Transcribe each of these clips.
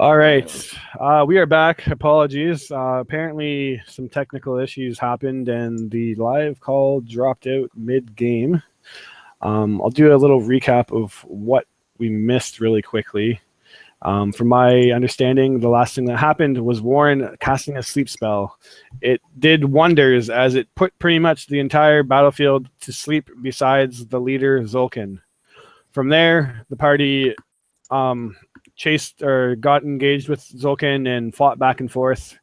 All right. We are back. Apologies. Apparently, some technical issues happened and the live call dropped out mid-game. I'll do a little recap of what we missed really quickly. From my understanding, the last thing that happened was Warren casting a sleep spell. It did wonders as it put pretty much the entire battlefield to sleep besides the leader, Zolkin. From there, the party chased or got engaged with Zolkin and fought back and forth.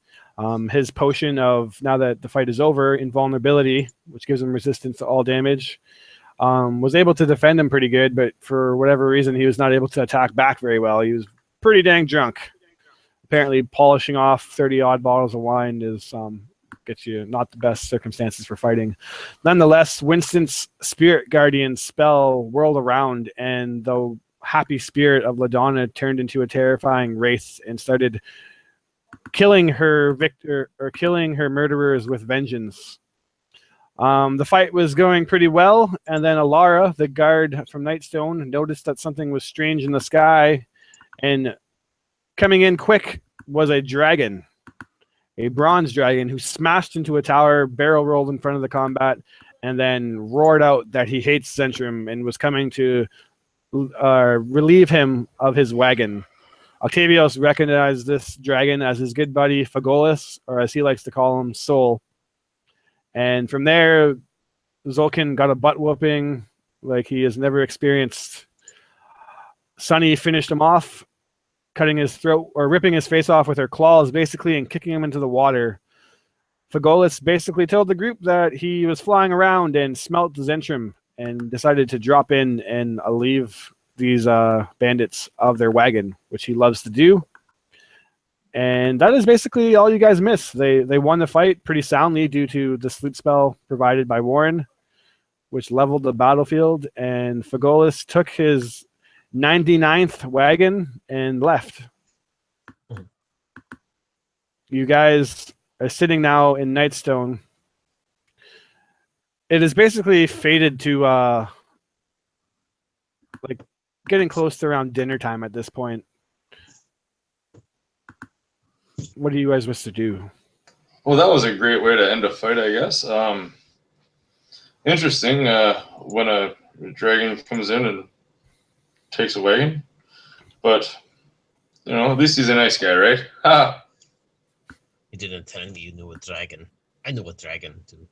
His potion of, now that the fight is over, invulnerability, which gives him resistance to all damage, was able to defend him pretty good, but for whatever reason, he was not able to attack back very well. He was pretty dang drunk. Apparently, polishing off 30 odd bottles of wine is gets you not the best circumstances for fighting. Nonetheless, Winston's spirit guardian spell whirled around, and the happy spirit of LaDonna turned into a terrifying wraith and started killing her murderers with vengeance. The fight was going pretty well, and then Alara, the guard from Nightstone, noticed that something was strange in the sky, and coming in quick was a dragon, a bronze dragon, who smashed into a tower, barrel rolled in front of the combat, and then roared out that he hates Zentrum and was coming to relieve him of his wagon. Octavius recognized this dragon as his good buddy Fagolis, or as he likes to call him, Soul. And from there, Zolkin got a butt whooping like he has never experienced. Sunny finished him off, cutting his throat or ripping his face off with her claws, basically, and kicking him into the water. Fagolis basically told the group that he was flying around and smelt Zentrum and decided to drop in and relieve these bandits of their wagon, which he loves to do. And that is basically all you guys miss. They won the fight pretty soundly due to the sleep spell provided by Warren, which leveled the battlefield, and Fagolis took his 99th wagon and left. You guys are sitting now in Nightstone. It is basically fated to like getting close to around dinner time at this point. What do you guys wish to do? Well, that was a great way to end a fight, I guess. Interesting. When a dragon comes in and takes a wagon, but at least he's a nice guy, right? Ha! You didn't tell me you knew a dragon. I knew a dragon too.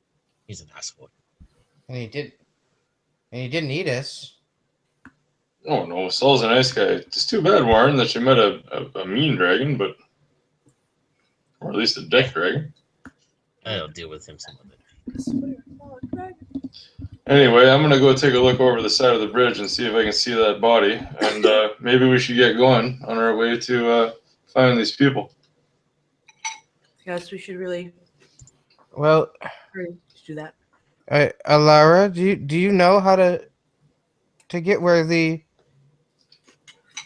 He's an asshole. And he didn't eat us. Oh no, Saul's a nice guy. It's too bad, Warren, that you met a mean dragon, or at least a dick dragon. I'll deal with him some other day. Anyway, I'm gonna go take a look over the side of the bridge and see if I can see that body, and maybe we should get going on our way to find these people. Yes, we should really do that. Alara, do you know how to get where they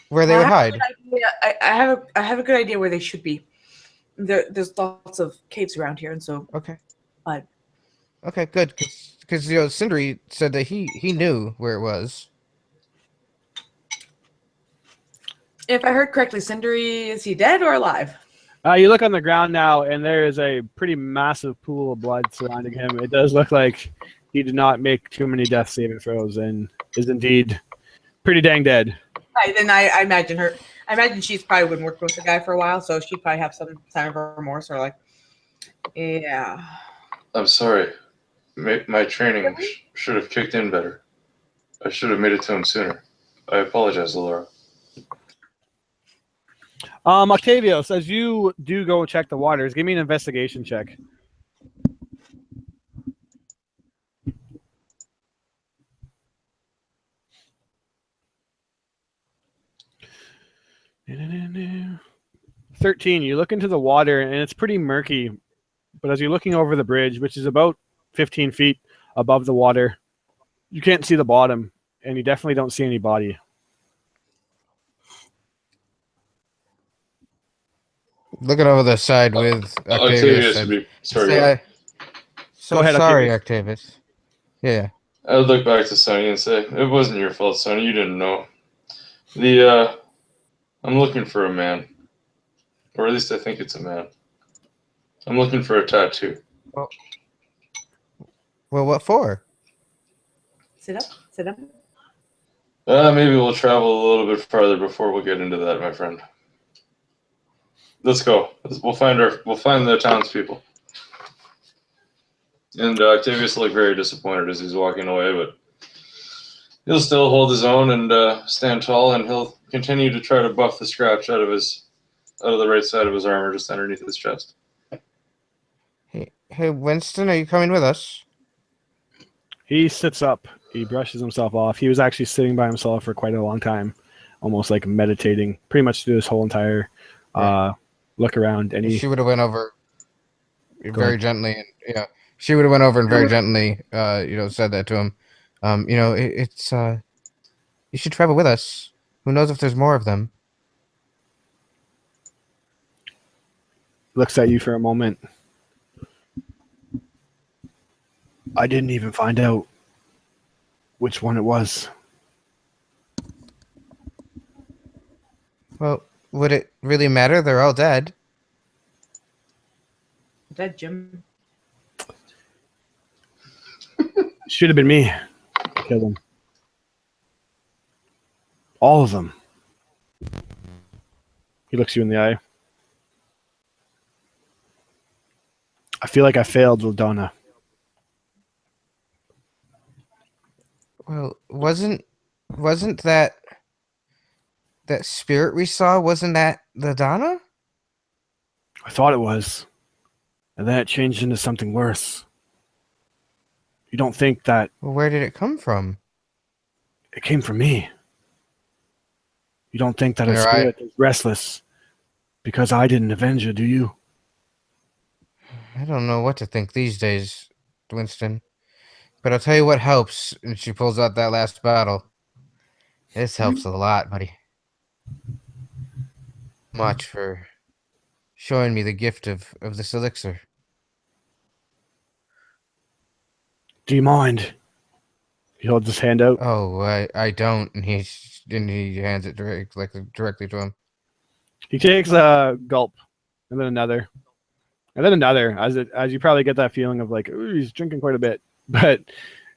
would hide? I have a good idea where they should be. There's lots of caves around here, and so okay, good, because Sindri said that he knew where it was. If I heard correctly, Sindri, is he dead or alive? You look on the ground now, and there is a pretty massive pool of blood surrounding him. It does look like he did not make too many death saving throws and is indeed pretty dang dead. Right, then I imagine her. I imagine she's probably been working with the guy for a while, so she'd probably have some sign of remorse or yeah. I'm sorry. My training should have kicked in better. I should have made it to him sooner. I apologize, Laura. Octavius, as you do go check the waters, give me an investigation check. No. 13. You look into the water, and it's pretty murky. But as you're looking over the bridge, which is about 15 feet above the water, you can't see the bottom, and you definitely don't see any body. Looking over the side with Octavius. Sorry. Go ahead, sorry, Octavius. Yeah. I would look back to Sonny and say, it wasn't your fault, Sonny. You didn't know. I'm looking for a man. Or at least I think it's a man. I'm looking for a tattoo. Well, what for? Sit up. Sit up. Maybe we'll travel a little bit farther before we'll get into that, my friend. Let's go. We'll find the townspeople. And Octavius looked very disappointed as he's walking away, but he'll still hold his own and stand tall, and he'll continue to try to buff the scratch out of the right side of his armor, just underneath his chest. Hey, Winston, are you coming with us? He sits up. He brushes himself off. He was actually sitting by himself for quite a long time, almost like meditating, pretty much through this whole entire look around. And She would have went over very gently, and she would have went over and very gently, said that to him. It's you should travel with us. Who knows if there's more of them? Looks at you for a moment. I didn't even find out which one it was. Well, would it really matter? They're all dead. Dead Jim. Should have been me. Killed them. All of them. He looks you in the eye. I feel like I failed, Ladonna. Well, wasn't that spirit we saw? Wasn't that the Donna? I thought it was. And then it changed into something worse. You don't think that Well, where did it come from? it came from me? You don't think that a You're spirit is restless because I didn't avenge her, do you? I don't know what to think these days, Winston. But I'll tell you what helps. And she pulls out that last bottle. This helps a lot, buddy. Much for showing me the gift of this elixir. Do you mind? He holds his hand out. Oh, I don't. And he hands it directly to him. He takes a gulp, and then another, and then another. As you probably get that feeling of like, ooh, he's drinking quite a bit. But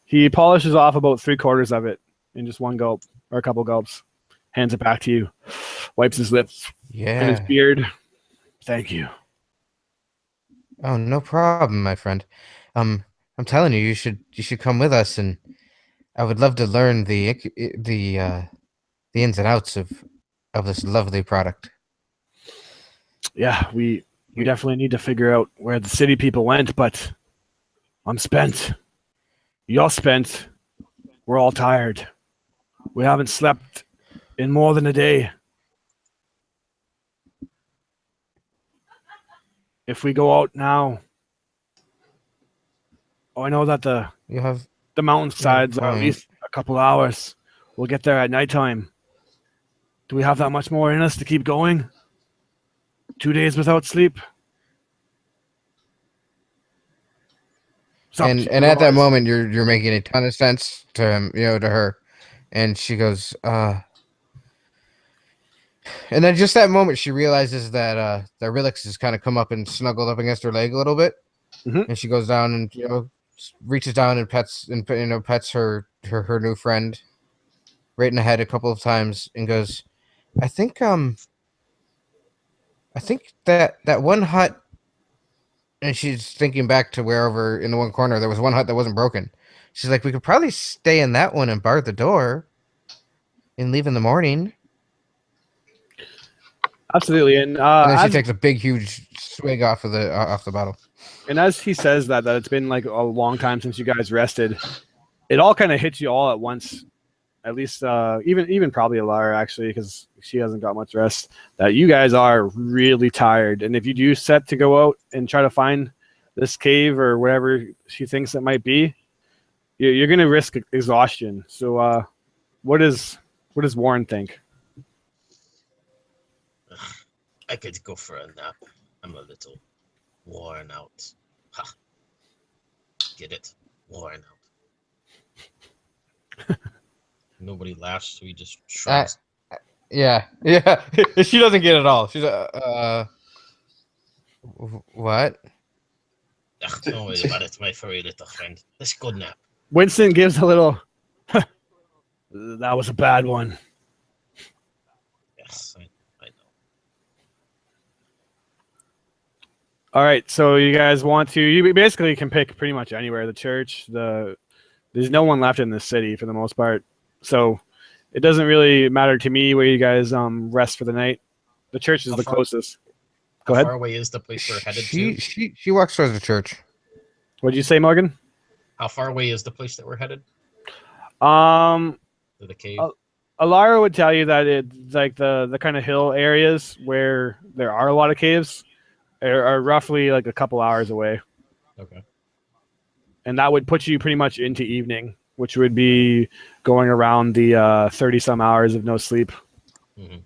he polishes off about 3/4 of it in just one gulp or a couple gulps. Hands it back to you. Wipes his lips and his Yeah. beard. Thank you. Oh, no problem, my friend. I'm telling you, you should come with us, and I would love to learn the ins and outs of this lovely product. Yeah, we definitely need to figure out where the city people went, but I'm spent. You're spent. We're all tired. We haven't slept in more than a day. If we go out now, I know that the You have mountainsides are at fine. least a couple hours. We'll get there at nighttime. Do we have that much more in us to keep going? 2 days without sleep? Stop, and at that moment you're making a ton of sense to him, to her, and she goes, and then just that moment she realizes that Rilix has kind of come up and snuggled up against her leg a little bit, and she goes down and reaches down and pets her new friend right in the head a couple of times and goes, I think that one hut. And she's thinking back to wherever in the one corner there was one hut that wasn't broken. She's like, we could probably stay in that one and bar the door and leave in the morning. Absolutely, and then she takes a big, huge swig off the bottle. And as he says that it's been like a long time since you guys rested, it all kind of hits you all at once. At least, even probably Alara actually, because she hasn't got much rest. That you guys are really tired, and if you do set to go out and try to find this cave or whatever she thinks it might be, you're going to risk exhaustion. So, what does Warren think? I could go for a nap. I'm a little worn out. Ha. Get it? Worn out. Nobody laughs, so he just shrugs. Yeah. She doesn't get it all. She's What? Ugh, don't worry about it, my furry little friend. Let's go nap. Winston gives a little. That was a bad one. Yes, I know. All right, so you guys want to? You basically can pick pretty much anywhere. The church, there's no one left in the city for the most part, so it doesn't really matter to me where you guys rest for the night. The church is the closest. Go ahead. How far away is the place we're headed She to? she walks towards the church. What'd you say, Morgan? How far away is the place that we're headed? Um, To the cave? Alara would tell you that it's like the kind of hill areas where there are a lot of caves are roughly like a couple hours away, Okay. and that would put you pretty much into evening, which would be going around the 30 some hours of no sleep. Mm-hmm.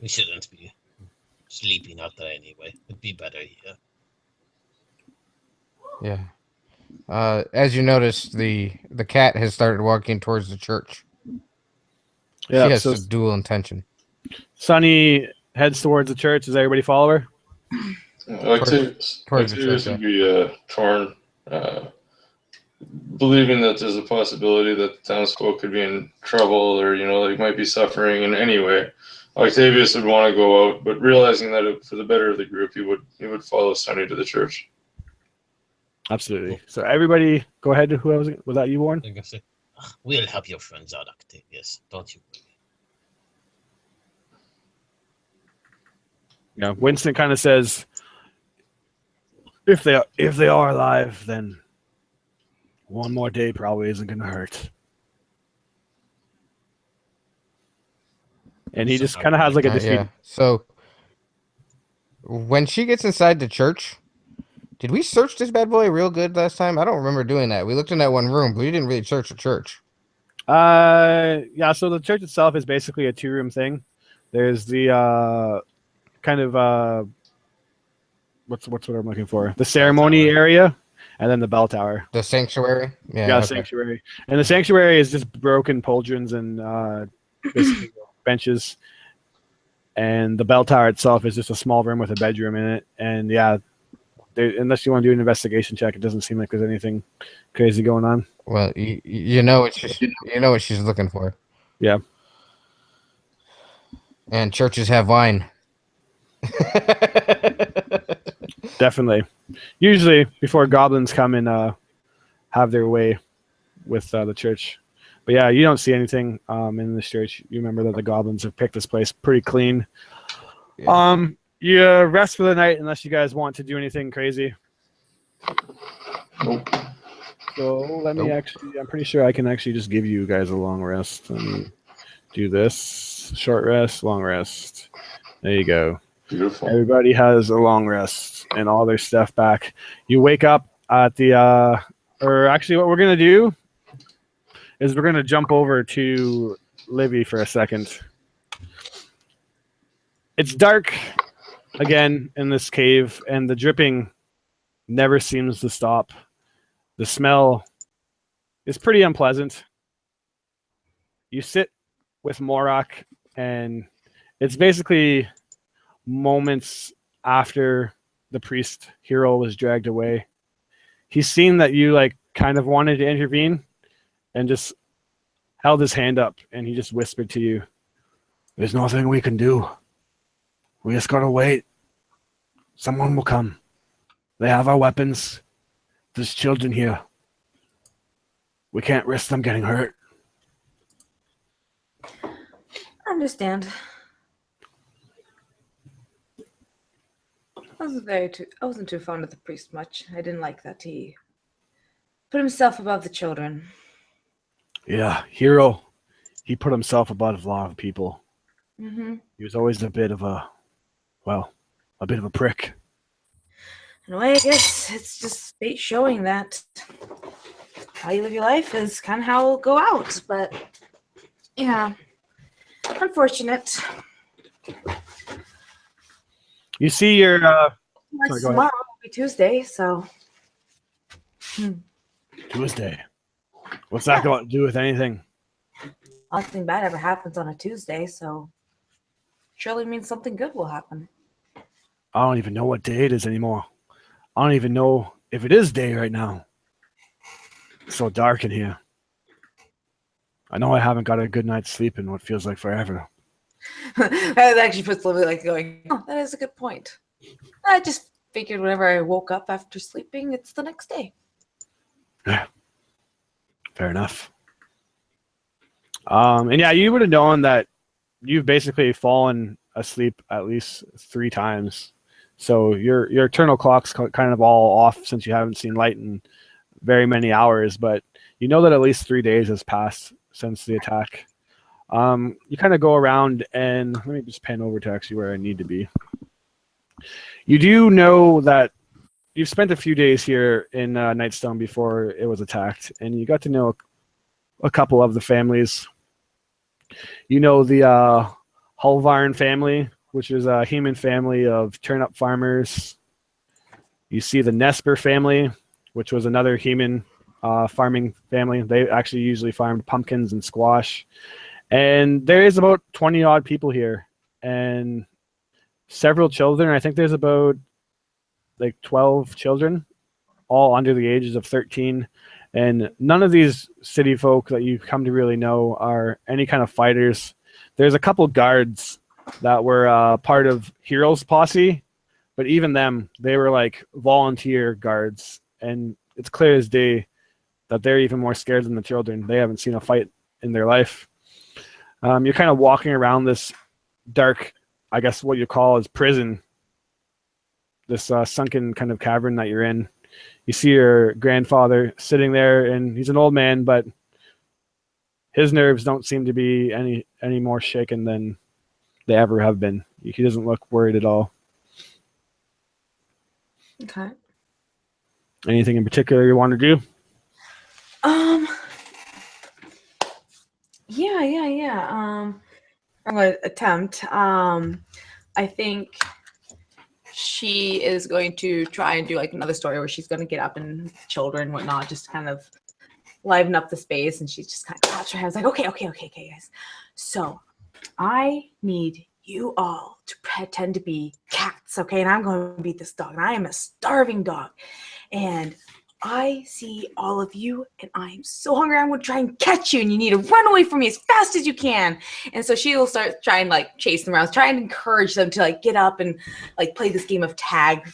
We shouldn't be sleeping out there anyway. It'd be better here. Yeah. As you notice, the cat has started walking towards the church. Yeah, She has so a dual intention. Sunny heads towards the church. Does everybody follow her? Octavius towards the church, would be torn, believing that there's a possibility that the townsfolk could be in trouble or, they might be suffering in any way. Octavius would want to go out, but realizing that for the better of the group, he would follow Sonny to the church. Absolutely. So everybody, go ahead. Who was that? You, Warren? Like I said, we'll help your friends out, Octavius. Don't you worry. Yeah. Winston kind of says, if they are alive, then one more day probably isn't going to hurt. And he just kind of has like a defeat. Yeah. So when she gets inside the church, did we search this bad boy real good last time? I don't remember doing that. We looked in that one room, but we didn't really search the church. Yeah. So the church itself is basically a 2-room thing. There's the kind of what's what I'm looking for? The ceremony area, and then the bell tower. The sanctuary? Yeah, okay. sanctuary. And the sanctuary is just broken pauldrons and basically benches. And the bell tower itself is just a small room with a bedroom in it. And yeah, unless you want to do an investigation check, it doesn't seem like there's anything crazy going on. Well, you know what she's looking for. Yeah. And churches have wine. Definitely. Usually before goblins come and have their way with the church. But yeah, you don't see anything in this church. You remember that the goblins have picked this place pretty clean. Yeah. You rest for the night unless you guys want to do anything crazy. Nope. So let me I'm pretty sure I can actually just give you guys a long rest. Let me do this. Short rest, long rest. There you go. Beautiful. Everybody has a long rest and all their stuff back. You wake up at the or actually what we're gonna do is we're gonna jump over to Livy for a second. It's dark again in this cave, and the dripping never seems to stop. The smell is pretty unpleasant. You sit with Morak, and it's basically moments after the priest hero was dragged away. He's seen that you kind of wanted to intervene and just held his hand up, and he just whispered to you, "There's nothing we can do. We just gotta wait. Someone will come. They have our weapons. There's children here. We can't risk them getting hurt." I understand. I wasn't too fond of the priest much. I didn't like that he put himself above the children. Yeah, hero. He put himself above a lot of people. Mm-hmm. He was always a bit of a prick. In a way, I guess it's just fate showing that how you live your life is kind of how it'll go out. But yeah, unfortunate. You see your Tomorrow will be Tuesday, so. Tuesday. What's that got to do with anything? Nothing bad ever happens on a Tuesday, so. surely means something good will happen. I don't even know what day it is anymore. I don't even know if it is day right now. It's so dark in here. I know I haven't got a good night's sleep in what feels like forever. That actually puts a little bit like going, oh, that is a good point. I just figured whenever I woke up after sleeping, it's the next day. Yeah. Fair enough. And yeah, you would have known that you've basically fallen asleep at least 3 times. So your eternal clock's kind of all off since you haven't seen light in very many hours, but you know that at least 3 days has passed since the attack. You kind of go around and let me just pan over to actually where I need to be. You do know that you've spent a few days here in Nightstone before it was attacked, and you got to know a couple of the families. You know the Hulvarn family, which is a human family of turnip farmers. You see the Nesper family, which was another human farming family. They actually usually farmed pumpkins and squash. And there is about 20 odd people here and several children. I think there's about like 12 children, all under the ages of 13. And none of these city folk that you come to really know are any kind of fighters. There's a couple guards that were part of Heroes Posse, but even them, they were like volunteer guards. And it's clear as day that they're even more scared than the children. They haven't seen a fight in their life. You're kind of walking around this dark, I guess what you call is prison, this sunken kind of cavern that you're in. You see your grandfather sitting there, and he's an old man, but his nerves don't seem to be any more shaken than they ever have been. He doesn't look worried at all. Okay. Anything in particular you want to do? Yeah. I'm going to attempt. I think she is going to try and do like another story where she's going to get up and children and whatnot, just kind of liven up the space. And she's just kind of claps her hands like, okay, guys. So I need you all to pretend to be cats, okay? And I'm going to beat this dog. And I am a starving dog. And I see all of you, and I am so hungry. I'm going to try and catch you, and you need to run away from me as fast as you can. And so she will start trying like chase them around, try and encourage them to like get up and like play this game of tag.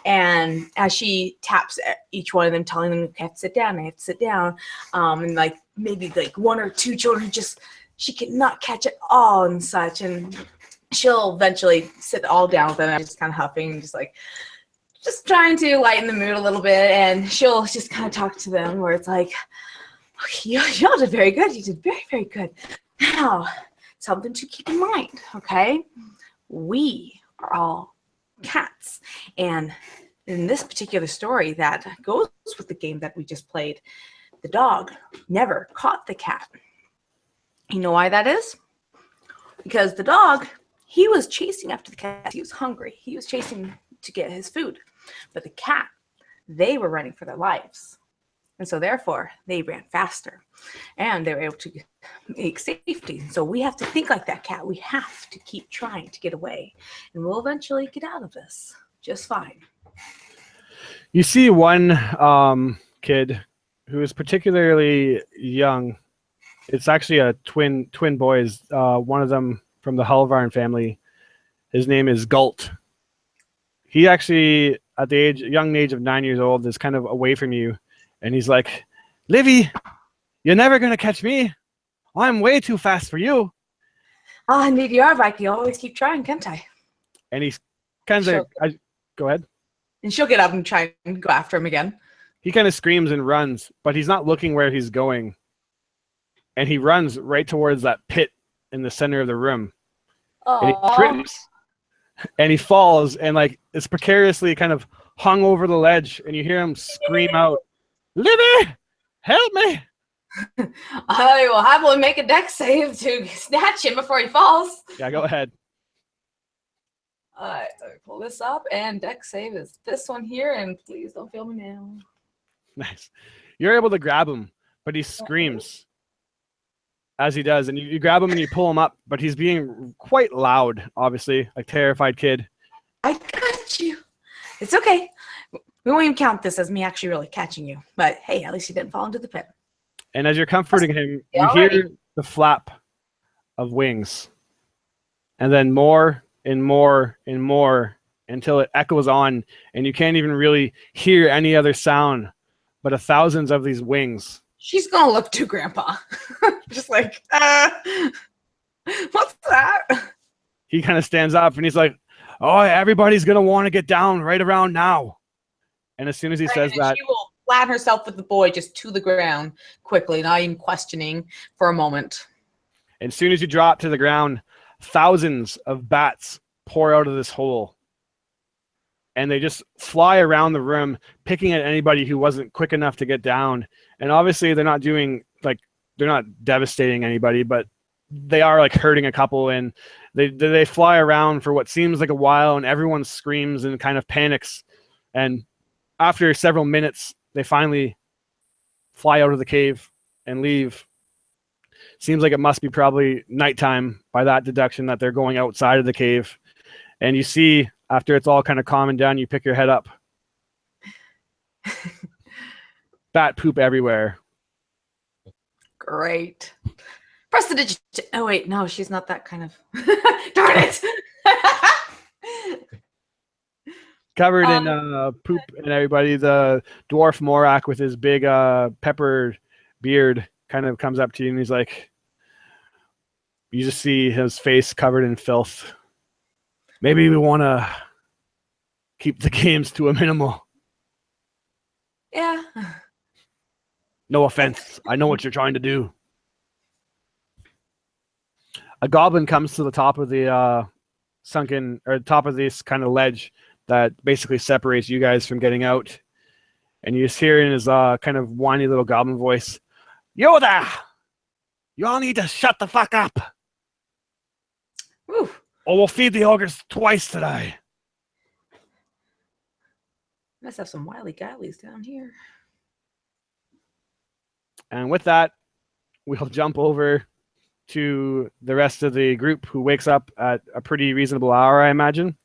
And as she taps each one of them, telling them, "I have to sit down. I have to sit down," and like maybe like 1 or 2 children she cannot catch it all and such, and she'll eventually sit all down with them. I'm just kind of huffing, just trying to lighten the mood a little bit, and she'll just kind of talk to them where it's like, okay, y'all did very good. You did very, very good. Now, something to keep in mind, okay? We are all cats. And in this particular story that goes with the game that we just played, the dog never caught the cat. You know why that is? Because the dog, he was chasing after the cat. He was hungry. He was chasing to get his food. But the cat, they were running for their lives. And so therefore, they ran faster. And they were able to make safety. So we have to think like that cat. We have to keep trying to get away. And we'll eventually get out of this just fine. You see one kid who is particularly young. It's actually a twin boys. One of them from the Hulvarn family. His name is Gult. He actually, at the young age of 9 years old, is kind of away from you. And he's like, "Livy, you're never going to catch me. I'm way too fast for you." Oh, indeed you are, Mike. You always keep trying, can't I? And he's kind of, go ahead. And she'll get up and try and go after him again. He kind of screams and runs, but he's not looking where he's going. And he runs right towards that pit in the center of the room. And he trips. And he falls and like is precariously kind of hung over the ledge, and you hear him scream out, "Livy, help me!" I will happily make a dex save to snatch him before he falls. Yeah, go ahead. All right, let me pull this up, and dex save is this one here, and please don't fail me now. Nice. You're able to grab him, but he screams. as he does, and you grab him and you pull him up, but he's being quite loud, obviously, like terrified kid. I got you. It's okay. We won't even count this as me actually really catching you. But hey, at least you didn't fall into the pit. And as you're comforting him, you hear the flap of wings. And then more and more and more until it echoes on, and you can't even really hear any other sound but thousands of these wings. She's going to look to Grandpa. Just like, what's that? He kind of stands up and he's like, oh, everybody's going to want to get down right around now. And as soon as he says that, she will flatten herself with the boy just to the ground quickly, not even questioning for a moment. As soon as you drop to the ground, thousands of bats pour out of this hole. And they just fly around the room, picking at anybody who wasn't quick enough to get down. And obviously they're not devastating anybody, but they are like hurting a couple, and they fly around for what seems like a while, and everyone screams and kind of panics. And after several minutes, they finally fly out of the cave and leave. Seems like it must be probably nighttime by that deduction that they're going outside of the cave. And you see, after it's all kind of calming down, you pick your head up. Bat poop everywhere. Great. Press the digit. Oh, wait. No, she's not that kind of. Darn it. Covered in poop and everybody. The dwarf Morak with his big pepper beard kind of comes up to you, and he's like, you just see his face covered in filth. Maybe we want to keep the games to a minimal. Yeah. No offense. I know what you're trying to do. A goblin comes to the top of the top of this kind of ledge that basically separates you guys from getting out. And you just hear in his kind of whiny little goblin voice, Yoda! You all need to shut the fuck up. Woo. Or we'll feed the ogres twice today. Must have some wily gillies down here. And with that, we'll jump over to the rest of the group, who wakes up at a pretty reasonable hour, I imagine.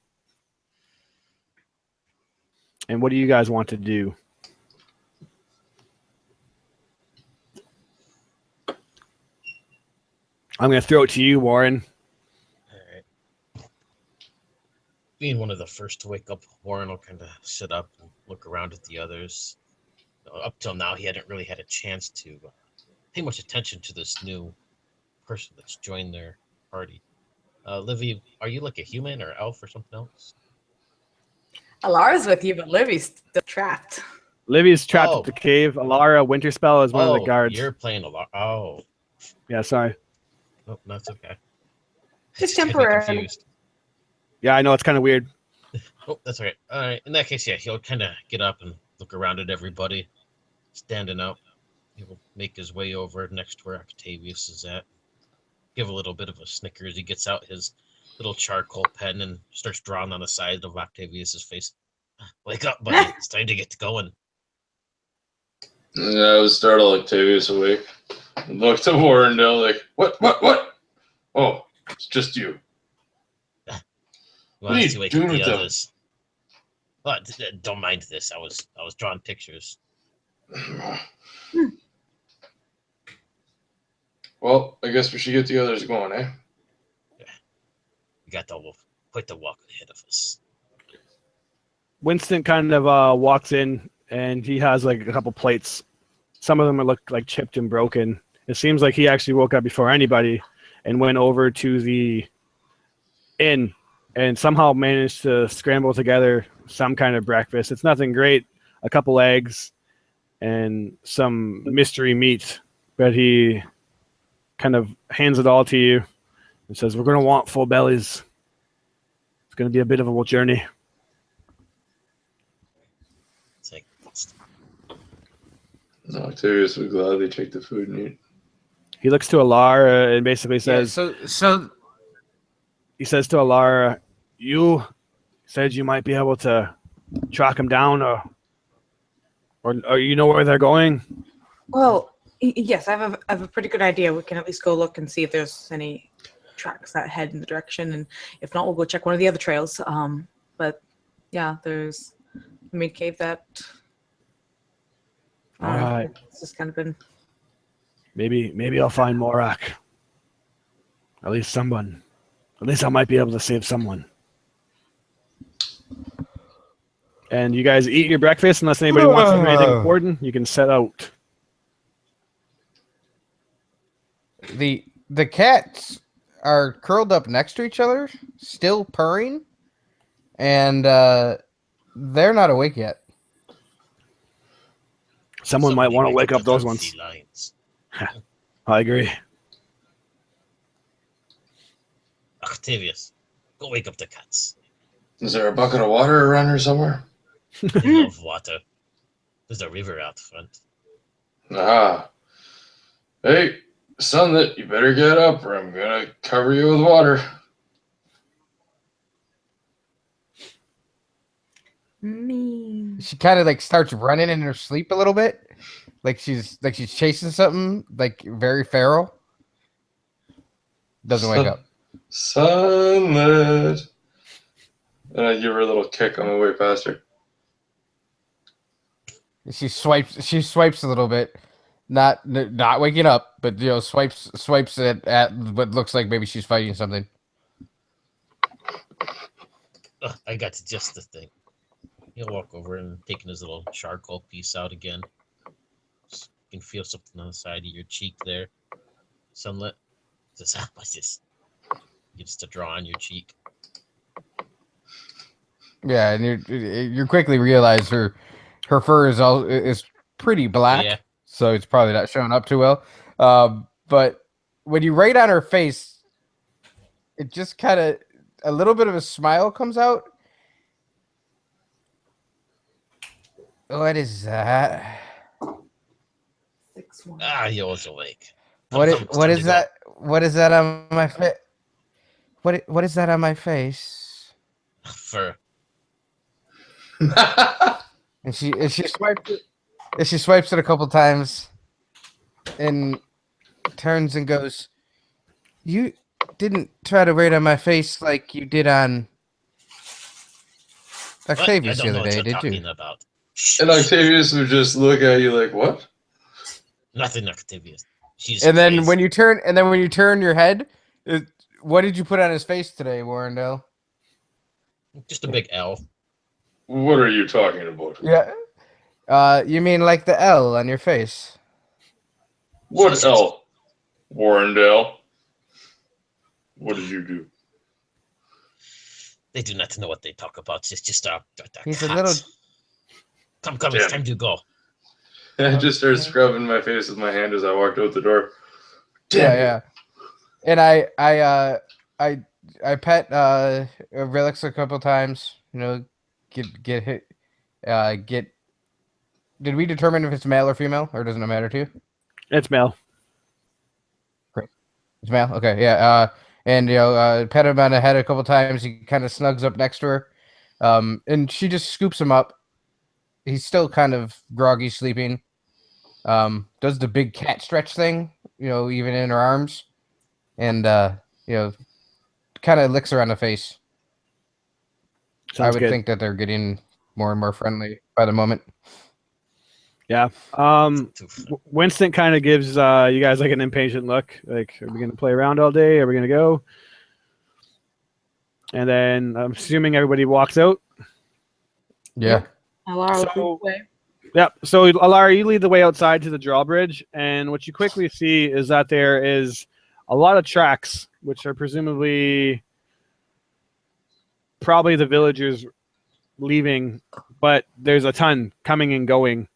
And what do you guys want to do? I'm going to throw it to you, Warren. All right. Being one of the first to wake up, Warren will kind of sit up and look around at the others. Up till now, he hadn't really had a chance to pay much attention to this new person that's joined their party. Livy, are you like a human or elf or something else? Alara's with you, but Livy's still trapped. Livy's trapped at the cave. Alara Winterspell is one of the guards. You're playing Alara. Oh. Yeah, sorry. Oh, that's okay. Just temporary. Confused. Yeah, I know, it's kind of weird. Oh, that's all right. All right. In that case, yeah, he'll kind of get up and look around at everybody standing out. He will make his way over next to where Octavius is at. Give a little bit of a snicker as he gets out his little charcoal pen and starts drawing on the side of Octavius's face. Wake up, buddy. It's time to get going. Yeah, I was startled. Octavius awake. Look to Warrendale like, what? Oh, it's just you. What are you doing with them? Well, don't mind this. I was drawing pictures. Well, I guess we should get the others going, eh? Yeah. We got quite the walk ahead of us. Winston kind of walks in, and he has like a couple plates. Some of them look like chipped and broken. It seems like he actually woke up before anybody and went over to the inn and somehow managed to scramble together some kind of breakfast. It's nothing great, a couple eggs and some mystery meat, but he kind of hands it all to you and says, we're going to want full bellies. It's going to be a bit of a journey. It's like, No, Octavius would gladly take the food and eat. He looks to Alara and basically says, he says to Alara, you said you might be able to track him down or you know where they're going? Well, Yes, I have a pretty good idea. We can at least go look and see if there's any tracks that head in the direction, and if not, we'll go check one of the other trails. But yeah, there's a maid cave that. All right. It's just kind of been. Maybe I'll find Morak. At least someone. At least I might be able to save someone. And you guys eat your breakfast unless anybody wants to do anything important. You can set out. The cats are curled up next to each other, still purring, and they're not awake yet. Someone might want to wake up the those ones. felines. I agree. Octavius, go wake up the cats. Is there a bucket of water around here somewhere? They love water. There's a river out front. Ah. Hey, Sunlit, you better get up or I'm gonna cover you with water. Mean. She kind of like starts running in her sleep a little bit, like she's chasing something, like very feral. Doesn't wake up. Sunlit. And I give her a little kick on the way past her. She swipes a little bit, not waking up, but swipes at what looks like maybe she's fighting something. I got just the thing. He'll walk over and taking his little charcoal piece out again. Just, you can feel something on the side of your cheek there. Sunlit. Says, what's this? Gets to draw on your cheek. Yeah, and you quickly realize her fur is pretty black, Yeah. so it's probably not showing up too well. But when you write on her face, it just kind of a little bit of a smile comes out. What is that? 6-1. He was awake. What is Time to that? What is that on my face? What is that on my face? go. Fur. And she swipes it a couple times, and turns and goes, "You didn't try to write on my face like you did on Octavius the other day, did you?" About. And Octavius would just look at you like, what? Nothing, Octavius. She's And then crazy. when you turn your head, what did you put on his face today, Warrendale? Just a big L. What are you talking about? Yeah. You mean like the L on your face? What L? Warrendale. What did you do? They do not know what they talk about. It's just He's cats. a little. Come, Damn. it's time to go. I just started scrubbing my face with my hand as I walked out the door. Yeah. And I pet Relix a couple times. You know, get hit. Did we determine if it's male or female, or doesn't it matter to you? It's male. Great. It's male. Okay. Yeah. And pet him on the head a couple times. He kind of snugs up next to her, and she just scoops him up. He's still kind of groggy, sleeping. Does the big cat stretch thing, even in her arms, and kind of licks her on the face. Sounds I would good. think that they're getting more and more friendly by the moment. Yeah. Winston kind of gives you guys like an impatient look. Like, are we going to play around all day? Are we going to go? And then I'm assuming everybody walks out. Yeah. Alara So- lead the way. Yep. So, Alara, you lead the way outside to the drawbridge, and what you quickly see is that there is a lot of tracks, which are presumably probably the villagers leaving, but there's a ton coming and going.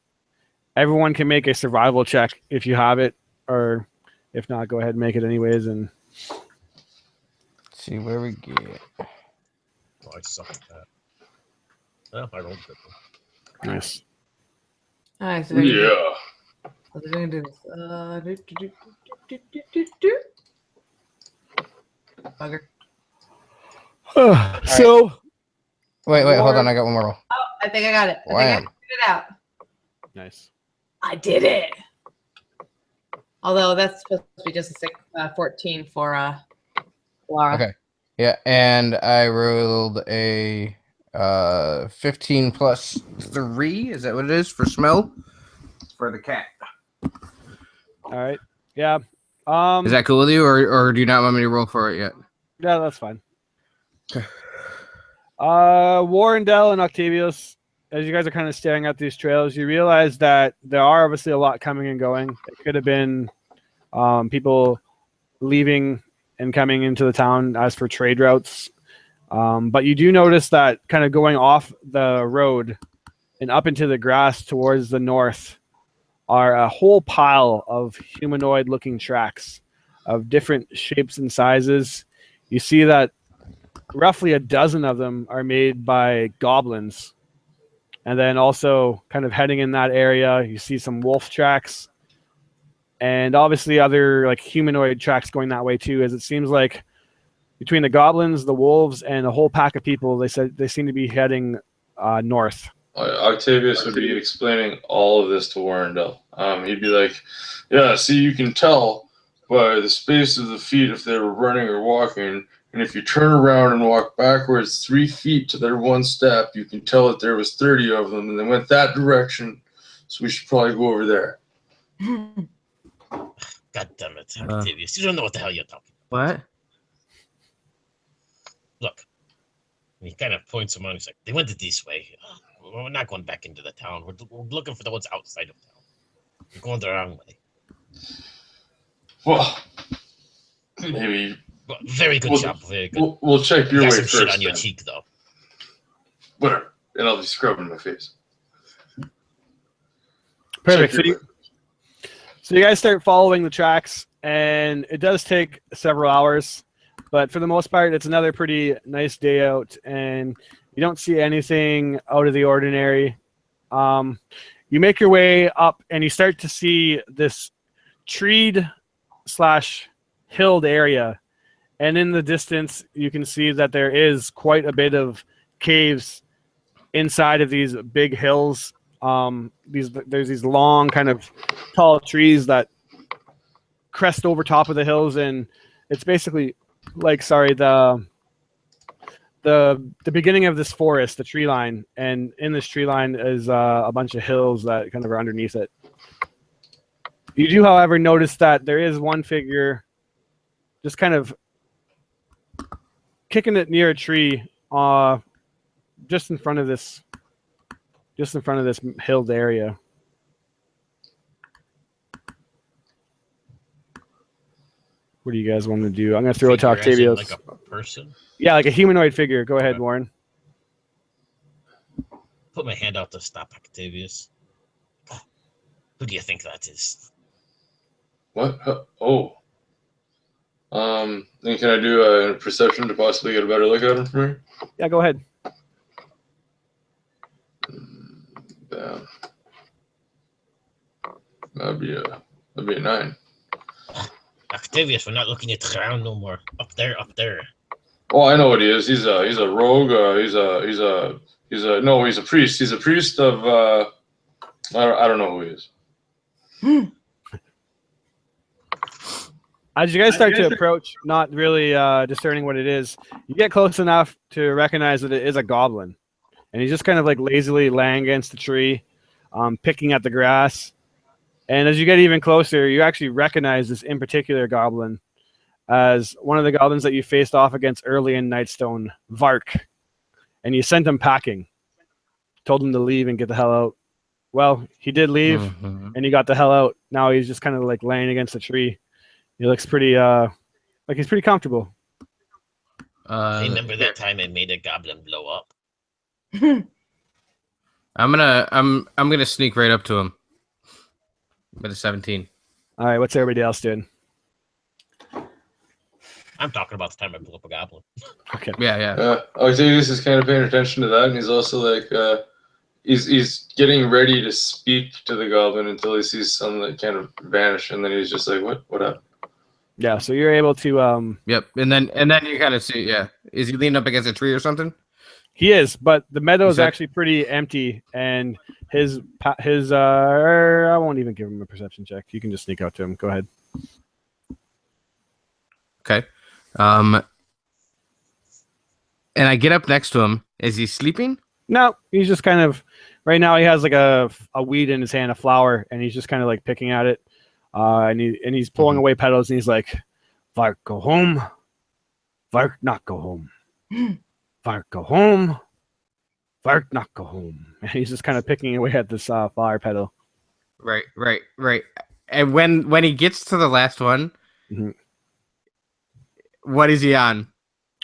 Everyone can make a survival check if you have it, or if not, go ahead and make it anyways. And Let's see where we get. Oh, I suck at that. Well, I rolled good. nice. All right, so Yeah. we're gonna do this. Bugger. So Wait, hold on. I got one more roll. Oh, I think I got it. I think I Wow. figured it out. nice. I did it. Although that's supposed to be just a 14 for Laura. Okay. Yeah, and I rolled a 15 plus 3. Is that what it is for smell? For the cat. All right. Yeah. Is that cool with you, or do you not want me to roll for it yet? Yeah, that's fine. Warrendell and Octavius, as you guys are kind of staring at these trails, you realize that there are obviously a lot coming and going. It could have been people leaving and coming into the town as for trade routes. But you do notice that kind of going off the road and up into the grass towards the north are a whole pile of humanoid-looking tracks of different shapes and sizes. You see that roughly a dozen of them are made by goblins. And then also kind of heading in that area, you see some wolf tracks. And obviously other like humanoid tracks going that way too, as it seems like between the goblins, the wolves, and a whole pack of people, they said they seem to be heading north. Octavius would be explaining all of this to Warrendell. He'd be like, yeah, see, you can tell by the space of the feet if they were running or walking. And if you turn around and walk backwards 3 feet to their one step, you can tell that there was 30 of them and they went that direction. So we should probably go over there. God damn it, Octavius. You don't know what the hell you're talking What? about. Look. And he kind of points him on. He's like, they went this way. We're not going back into the town. We're looking for the ones outside of town. We're going the wrong way. Well, maybe. Well, very good job. Very good. We'll check your You way got some first. shit on your then. cheek, though. Whatever. And I'll be scrubbing my face. Perfect. Check your way. So you guys start following the tracks, and it does take several hours, but for the most part, it's another pretty nice day out, and you don't see anything out of the ordinary. You make your way up, and you start to see this treed/hilled area, and in the distance, you can see that there is quite a bit of caves inside of these big hills. There's these long kind of tall trees that crest over top of the hills, and it's basically like the beginning of this forest, the tree line, and in this tree line is a bunch of hills that kind of are underneath it. You do, however, notice that there is one figure just kind of kicking it near a tree just in front of this hilled area. What do you guys want to do? I'm going to throw it to Figure as in, Octavius. like a person. Yeah, like a humanoid figure. Go ahead, Warren. Put my hand out to stop Octavius. Who do you think that is? What? Oh. Then can I do a perception to possibly get a better look at him for me? Yeah, go ahead. Yeah. That'd be a 9. Octavius, we're not looking at the ground no more. Up there. Oh, I know what he is. He's a rogue. He's a priest. He's a priest of I don't know who he is. As you guys start to approach, not really discerning what it is, you get close enough to recognize that it is a goblin. And he's just kind of like lazily laying against the tree, picking at the grass. And as you get even closer, you actually recognize this in particular goblin as one of the goblins that you faced off against early in Nightstone, Vark. And you sent him packing. Told him to leave and get the hell out. Well, he did leave, and he got the hell out. Now he's just kind of like laying against the tree. He looks pretty, like he's pretty comfortable. Remember that time I made a goblin blow up? I'm gonna sneak right up to him with a 17. All right, what's everybody else doing? I'm talking about the time I blew up a goblin. Okay. Yeah. Octavius is kind of paying attention to that, and he's also like, he's getting ready to speak to the goblin until he sees something that kind of vanish, and then he's just like, what happened? Yeah, so you're able to. Yep, and then you kind of see, yeah. Is he leaning up against a tree or something? He is, but the meadow is Is that- actually pretty empty, and his I won't even give him a perception check. You can just sneak out to him. Go ahead. Okay. And I get up next to him. Is he sleeping? No, he's just kind of right now. He has like a weed in his hand, a flower, and he's just kind of like picking at it. And he's pulling away petals, and he's like, "Vark, go home. Vark, not go home. Vark, go home. Vark, not go home." And he's just kind of picking away at this flower petal. Right. And when he gets to the last one, what is he on?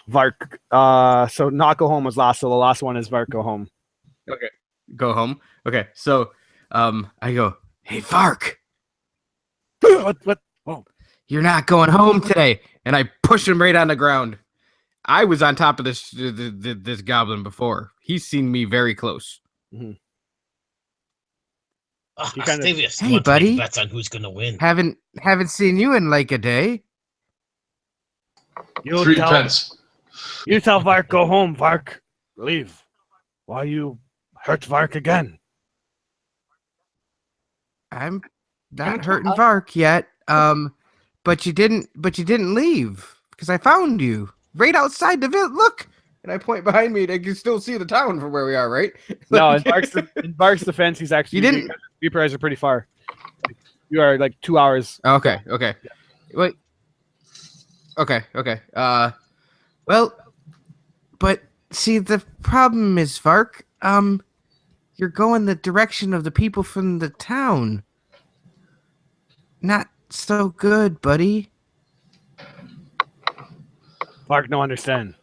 Vark. So not go home was last. So the last one is Vark, go home. Okay. Go home. Okay. So, I go, "Hey, Vark, What? Oh, you're not going home today." And I push him right on the ground. I was on top of this goblin before. He's seen me very close. You kind of- Octavius, Hey, you want to make buddy. bets on who's gonna win? Haven't seen you in like a day. you 3 tell pence. you tell Vark, go home. Vark, leave. Why you hurt Vark again? I'm not hurting Vark yet. But you didn't leave because I found you right outside the village. Look, and I point behind me. They can still see the town from where we are, right? No, in Vark's defense, he's actually. You didn't- You guys are pretty far. You are like 2 hours. Okay. Wait. Okay. Well, but see, the problem is, Vark, you're going the direction of the people from the town. Not so good, buddy. Vark, no understand.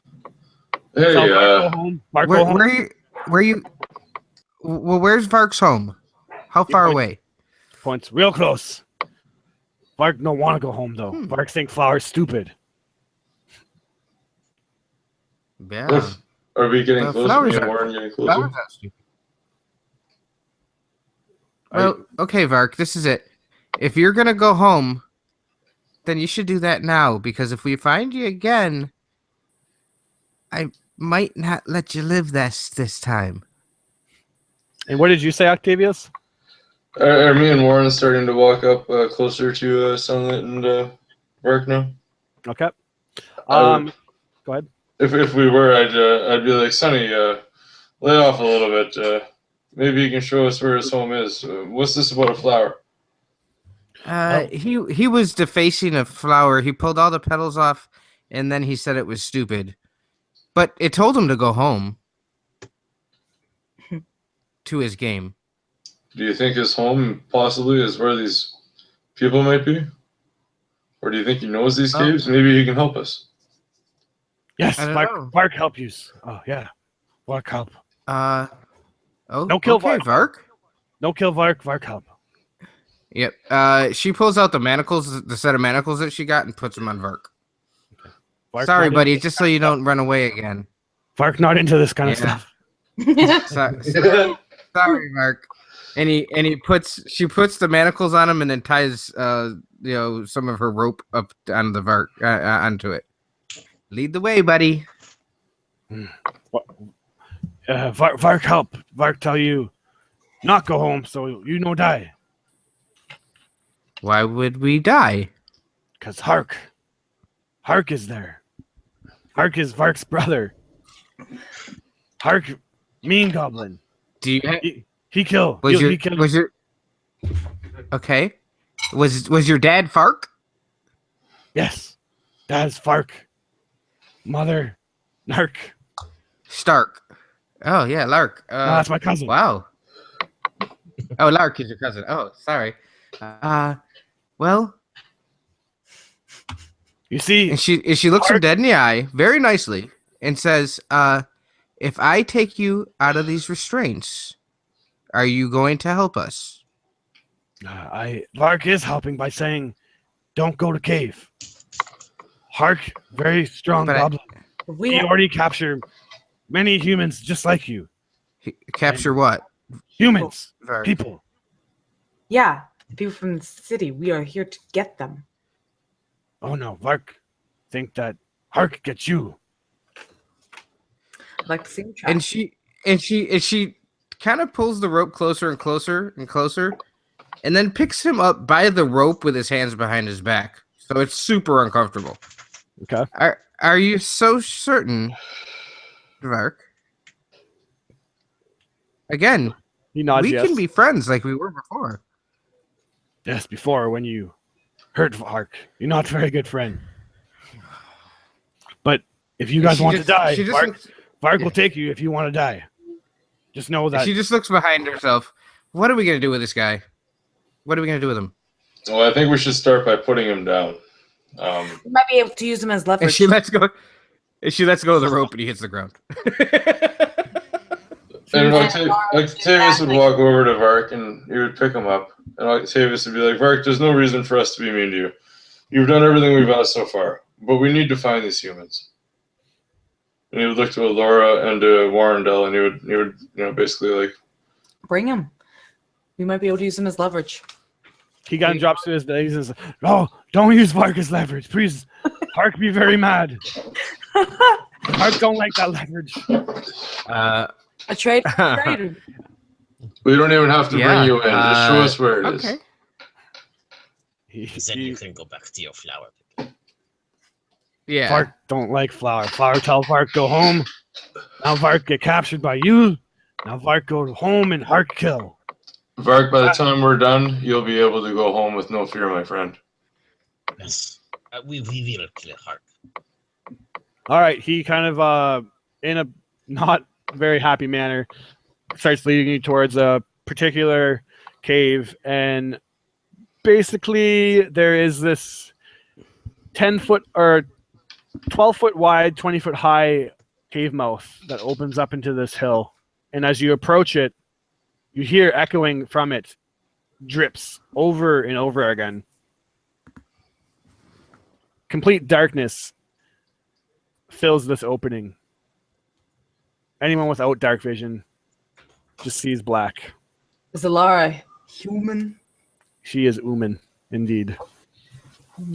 Hey, Tell Vark, go home. Vark, go home. Well, where's Vark's home? How far away? Points real close. Vark don't want to go home though. Vark think Flower's stupid. Yeah. are we getting closer? Flowers Me and are- Warren getting Flowers closer? not stupid. Well, okay, Vark, this is it. If you're gonna go home, then you should do that now, because if we find you again, I might not let you live this time. And what did you say, Octavius? Are me and Warren starting to walk up closer to Sunlit and Vark now? Okay. I would- Go ahead. If we were, I'd be like, Sonny, lay off a little bit. Maybe you can show us where his home is. What's this about a flower? He was defacing a flower. He pulled all the petals off, and then he said it was stupid. But it told him to go home to his game. Do you think his home possibly is where these people might be? Or do you think he knows these caves? Maybe he can help us. Yes, I don't Vark, know. Vark help you. Oh yeah, Vark help. Oh, Don't kill okay, Vark. Vark. No kill Vark. Vark help. Yep. She pulls out the manacles, the set of manacles that she got, and puts them on Vark. Vark Sorry, not buddy, into- just so you don't run away again. Vark not into this kind of Yeah. stuff. Sorry, Mark. And she puts the manacles on him and then ties some of her rope up on the onto it. Lead the way, buddy. Vark help. Vark tell you not go home, so you no die. Why would we die? Cause Hark is there. Hark is Vark's brother. Hark, mean goblin. Do you He killed. was he killed. your okay? Was your dad Fark? Yes, dad's Fark. Mother, Nark. Stark. Oh yeah, Lark. No, that's my cousin. Wow. Oh, Lark is your cousin. Oh, sorry. Well, You see, and she looks him dead in the eye very nicely and says, if I take you out of these restraints, are you going to help us? Vark is helping by saying, "Don't go to cave." Hark, very strong But goblin. We He already captured many humans just like you. Capture what? Humans, Vark. people. yeah, the people from the city. We are here to get them. Oh no, Vark think that Hark gets you. I'd like to see them try. And she kind of pulls the rope closer and closer and closer, and then picks him up by the rope with his hands behind his back. So it's super uncomfortable. Okay. Are you so certain, Vark? Again, He nods we yes. can be friends like we were before. Yes, before when you hurt Vark. You're not a very good friend. But if you guys want to die, Vark will take you if you want to die. Just know that. She just looks behind herself. What are we going to do with this guy? What are we going to do with him? Well, I think we should start by putting him down. We might be able to use him as leverage. And she lets go of the rope and he hits the ground. And Octavius would walk over to Vark and he would pick him up. And Octavius would be like, Vark, there's no reason for us to be mean to you. You've done everything we've asked so far, but we need to find these humans. And he would look to Laura and to Warrendell, and he would basically like, Bring him. We might be able to use him as leverage. He kind of drops to his knees and says, "No, don't use Vark as leverage, please. Vark be very mad. Vark don't like that leverage." A trade. Trade. we don't even have to bring you in. Just show us where it is. Okay. Then you can go back to your flower. Yeah. Vark don't like Flower. Flower tell Vark go home. Now Vark get captured by you. Now Vark go home and Hark kill. Vark, by the time we're done, you'll be able to go home with no fear, my friend. Yes. We will kill Hark. All right, he kind of in a not very happy manner starts leading you towards a particular cave, and basically there is this 10-foot or 12-foot wide, 20-foot high cave mouth that opens up into this hill. And as you approach it, you hear echoing from it drips over and over again. Complete darkness fills this opening. Anyone without dark vision just sees black. Is Alara human? She is Ooman, indeed.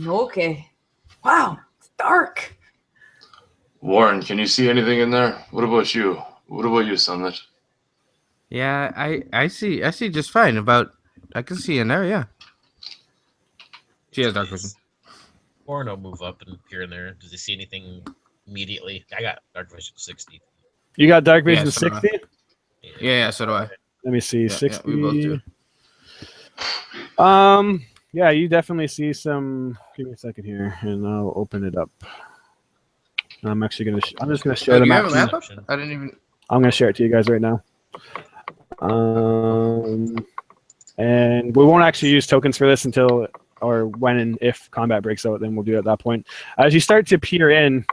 Okay. Wow. It's dark. Warren, can you see anything in there? What about you? What about you, Sunlit? Yeah, I see just fine. I can see in there, yeah. She has dark vision. Or no, move up and peer in there. Does he see anything immediately? I got dark vision 60. You got dark vision Yeah, so do I. 60? Yeah, so do I. Let me see. Yeah, 60. yeah, we both do. Yeah, you definitely see some. Give me a second here, and I'll open it up. I'm actually gonna. I'm just gonna share Oh, the do you have map. a map up? I didn't even. I'm gonna share it to you guys right now. And we won't actually use tokens for this until, or when and if combat breaks out. Then we'll do it at that point. As you start to peer in,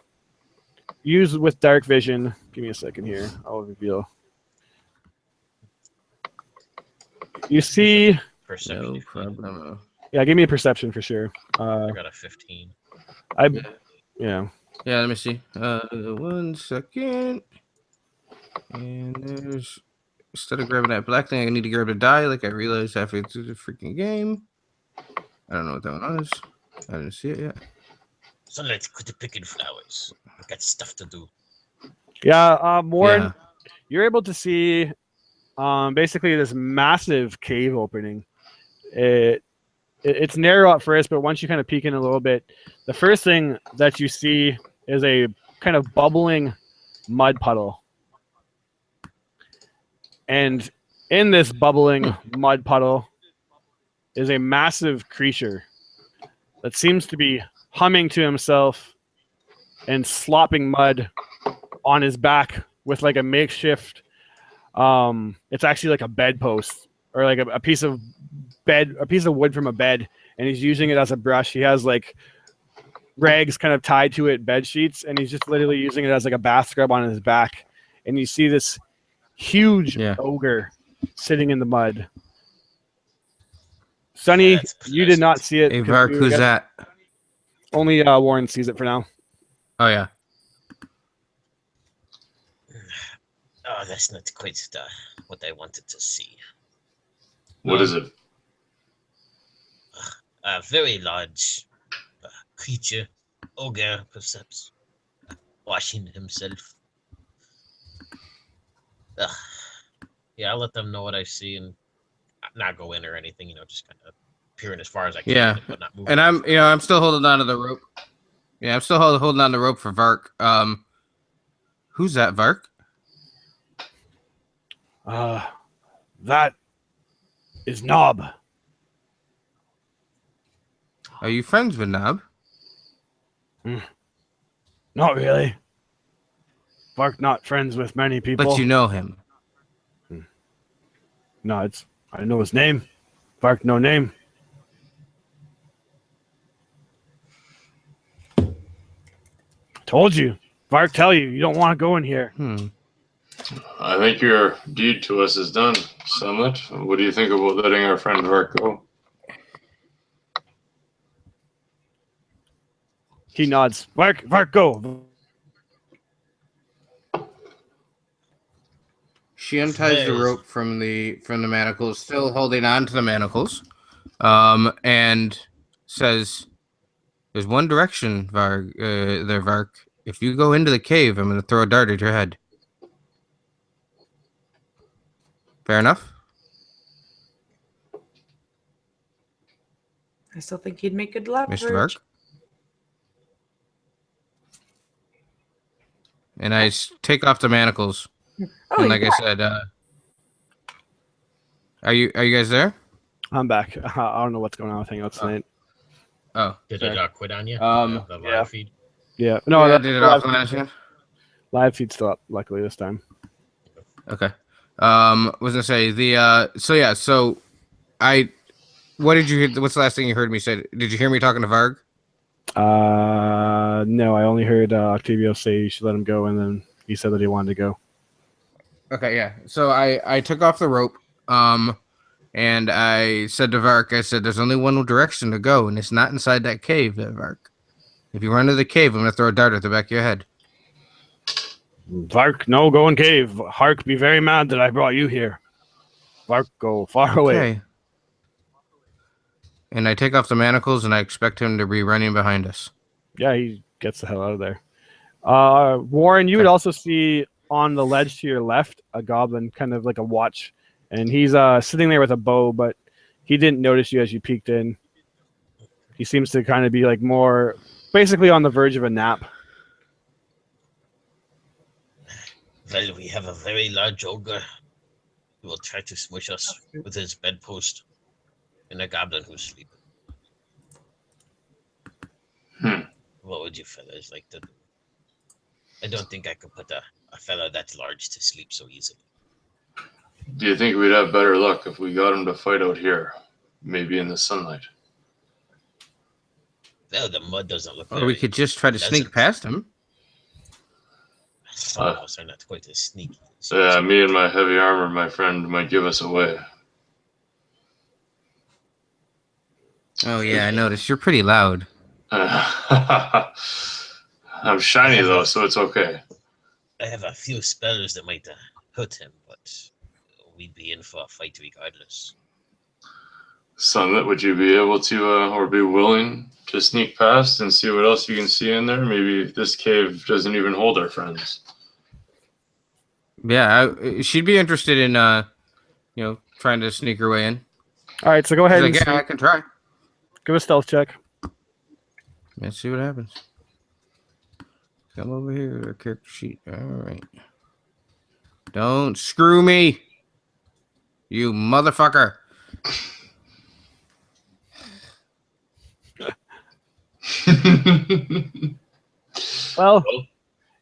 use with dark vision. Give me a second here. I'll reveal. You see. Perception. No problem. Yeah, give me a perception for sure. I got a 15. Yeah. Yeah, let me see. 1 second. And there's, instead of grabbing that black thing, I need to grab the die. Like I realized halfway through the freaking game. I don't know what that one is. I didn't see it yet. So let's quit picking flowers. I got stuff to do. Yeah, Warren, Yeah. you're able to see basically this massive cave opening. It's narrow at first, but once you kind of peek in a little bit, the first thing that you see is a kind of bubbling mud puddle. And in this bubbling mud puddle is a massive creature that seems to be humming to himself and slopping mud on his back with like a makeshift it's actually like a bedpost or like a piece of wood from a bed, and he's using it as a brush. He has like rags kind of tied to it, bed sheets, and he's just literally using it as like a bath scrub on his back. And you see this huge ogre sitting in the mud. Sonny, you did not see it. Hey, Vark, who's that? Only Warren sees it for now. Oh, yeah. Oh, that's not quite what I wanted to see. What is it? A very large creature, ogre, perhaps, washing himself. Yeah, I'll let them know what I see, and not go in or anything. Just kind of peering as far as I can. Yeah, but not moving. and I'm still holding on to the rope. Yeah, I'm still holding on to the rope for Vark. Who's that, Vark? That is Knob. Are you friends with Knob? Not really. Vark not friends with many people. But you know him. No, I know his name. Vark no name. Told you. Vark tell you don't want to go in here. I think your deed to us is done, Summit. What do you think about letting our friend Vark go? He nods. Vark, go. She unties the rope from the manacles, still holding on to the manacles, and says, "There's one direction, Vark. Vark. If you go into the cave, I'm going to throw a dart at your head." Fair enough. I still think you'd make good leverage. Mr. Vark. And I take off the manacles. Oh, And like yeah. I said, are you guys there? I'm back. I don't know what's going on with Hangouts tonight. Oh, Did sorry. it quit on you? The yeah. live feed? Yeah. No, Yeah, that, did it off last year? live feed's still up, luckily, this time. Okay. Was gonna say so what did you hear? What's the last thing you heard me say? Did you hear me talking to Varg? No, I only heard Octavio say you should let him go, and then he said that he wanted to go. Okay, yeah. So I took off the rope, and I said to Vark, I said, "There's only one direction to go, and it's not inside that cave, Vark. If you run to the cave, I'm gonna throw a dart at the back of your head." Vark, no, go in cave. Hark be very mad that I brought you here. Vark, go far away. Okay. And I take off the manacles, and I expect him to be running behind us. Yeah, he gets the hell out of there. Warren, you would also see on the ledge to your left a goblin, kind of like a watch, and he's sitting there with a bow, but he didn't notice you as you peeked in. He seems to kind of be like more, basically on the verge of a nap. Well, we have a very large ogre who will try to smush us with his bedpost, and a goblin who's sleeping. What would you fellas like to do? I don't think I could put a fella that large to sleep so easily. Do you think we'd have better luck if we got him to fight out here? Maybe in the sunlight. Well, the mud doesn't look Or we could just try to sneak past him. Some of us are not quite as sneaky. Yeah, me and my heavy armor, my friend, might give us away. Oh yeah, I noticed. You're pretty loud. I'm shiny though, so it's okay. I have a few spells that might hurt him, but we'd be in for a fight regardless. Summit, would you be able to, or be willing to sneak past and see what else you can see in there? Maybe this cave doesn't even hold our friends. Yeah, she'd be interested in, trying to sneak her way in. All right, so go ahead and I can try. give a stealth check. Let's see what happens. Come over here, character sheet. All right. Don't screw me, you motherfucker. Well,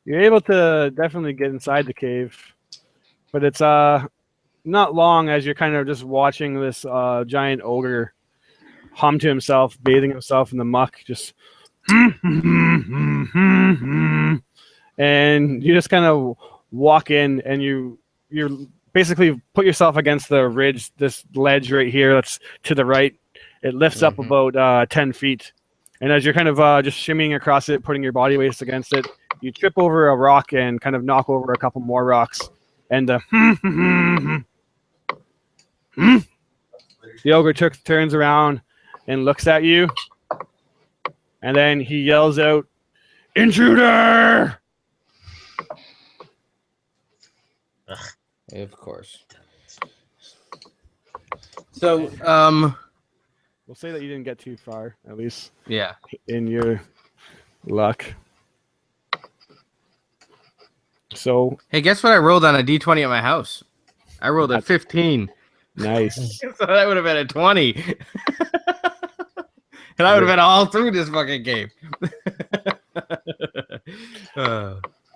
you're able to definitely get inside the cave, but it's not long as you're kind of just watching this giant ogre hum to himself, bathing himself in the muck, just and you just kind of walk in, and you're basically put yourself against the ridge, this ledge right here that's to the right. It lifts up about 10 feet. And as you're kind of just shimmying across it, putting your body weight against it, you trip over a rock and kind of knock over a couple more rocks. And the ogre turns around and looks at you. And then he yells out, "Intruder!" Of course. So, We'll say that you didn't get too far, at least yeah. in your luck. So Hey, guess what I rolled on a D20 at my house? I rolled a 15. nice. So that would have been a 20. And I would have been all through this fucking game.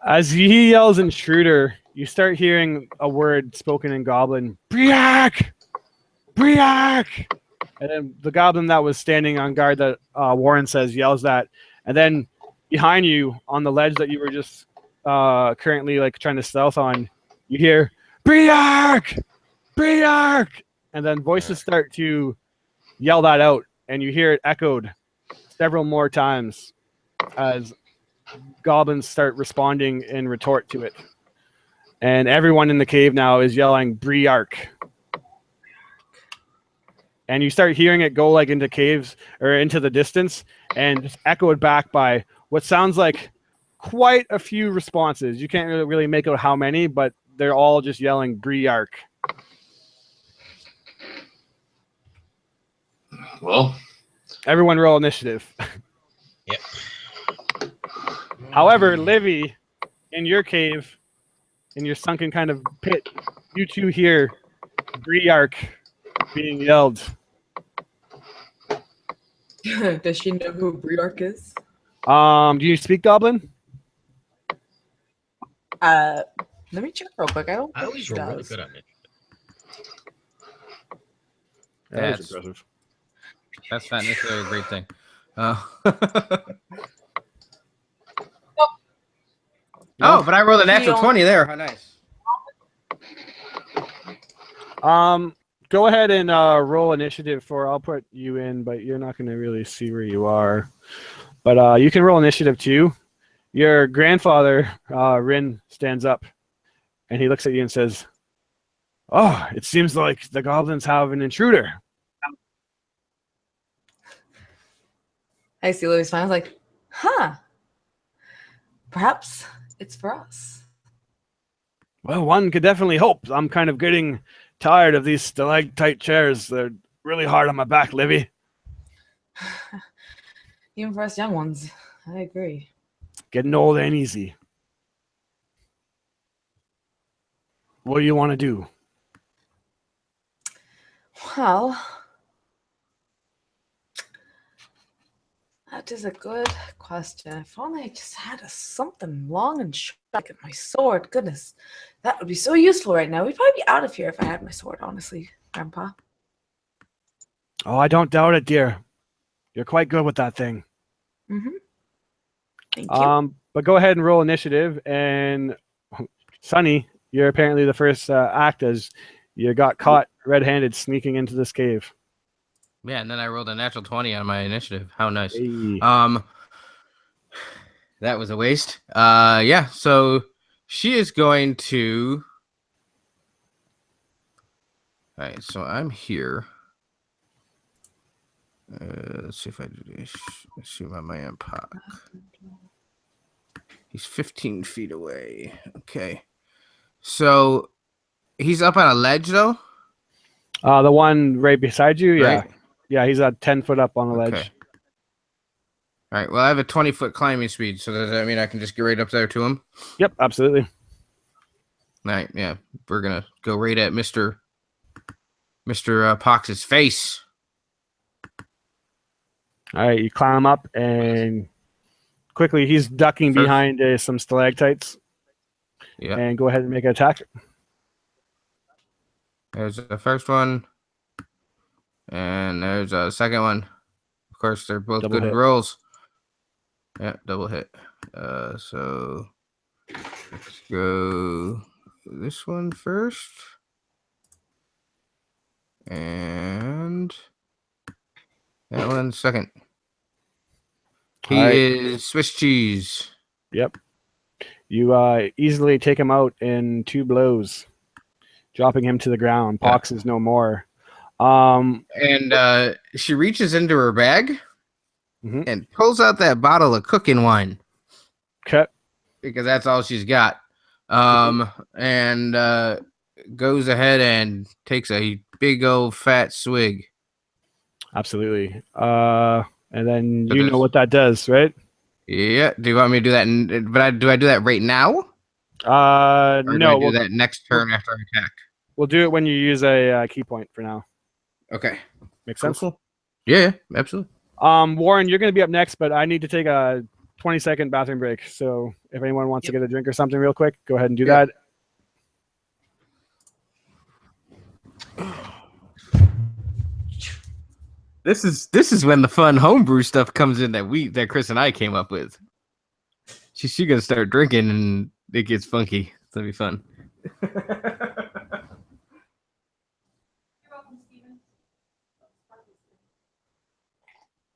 As he yells intruder, you start hearing a word spoken in Goblin. Briac! Briac! And then the Goblin that was standing on guard that Warren says yells that. And then behind you on the ledge that you were just currently like trying to stealth on, you hear Briac! Briac! And then voices start to yell that out, and you hear it echoed several more times as goblins start responding in retort to it. And everyone in the cave now is yelling Briark. And you start hearing it go like into caves or into the distance and just echoed back by what sounds like quite a few responses. You can't really make out how many, but they're all just yelling Briark. Well, everyone roll initiative. Yep. However, Livy, in your cave, in your sunken kind of pit, you two hear Briark being yelled. Does she know who Briark is? Do you speak Goblin? Let me check real quick. I don't I think always she roll really does. good on it. That was impressive. That's not necessarily a great thing. Oh, but I rolled a natural 20 there. How nice. Go ahead and roll initiative for. I'll put you in, but you're not going to really see where you are. But you can roll initiative too. Your grandfather, Rin, stands up, and he looks at you and says, "Oh, it seems like the goblins have an intruder." I see Louis smiles like, huh. Perhaps it's for us. Well, one could definitely hope. I'm kind of getting tired of these stalactite chairs. They're really hard on my back, Livy. Even for us young ones. I agree. Getting old ain't easy. What do you want to do? Well, that is a good question. If only I just had something long and sharp like my sword. Goodness, that would be so useful right now. We'd probably be out of here if I had my sword, honestly, Grandpa. Oh, I don't doubt it, dear. You're quite good with that thing. Mm-hmm. Thank you. But go ahead and roll initiative. And Sonny, you're apparently the first act as you got caught red-handed sneaking into this cave. Yeah, and then I rolled a natural 20 on my initiative. How nice. Hey. That was a waste. Yeah, so she is going to. All right, so I'm here. Let's see if I do this. Let's see my man Puck. He's 15 feet away. Okay. So he's up on a ledge, though? The one right beside you? Yeah. Right? Yeah, he's at 10 foot up on the ledge. Okay. All right. Well, I have a 20-foot climbing speed, so does that mean I can just get right up there to him? Yep, absolutely. All right. Yeah. We're going to go right at Mr. Pox's face. All right, you climb up and quickly he's ducking behind some stalactites. Yeah. And go ahead and make an attack. There's the first one. And there's a second one. Of course, they're both Double good hit. rolls. Yeah, double hit. So let's go this one first. And that one second. He is Swiss cheese. Yep. You easily take him out in 2 blows, dropping him to the ground. Pox is no more. And she reaches into her bag and pulls out that bottle of cooking wine. Okay. Because that's all she's got. And goes ahead and takes a big old fat swig. Absolutely. And then So you know this- what that does, right? Yeah. Do you want me to do that? Do I do that right now? Or do No, I do that next turn after I attack? we'll do it when you use a key point for now. Okay. Make Cool, sense? cool. Yeah, absolutely. Warren, you're going to be up next, but I need to take a 20-second bathroom break. So if anyone wants to get a drink or something real quick, go ahead and do that. This is when the fun homebrew stuff comes in that Chris and I came up with. She's gonna start drinking and it gets funky. It's gonna be fun. You're welcome, Steven.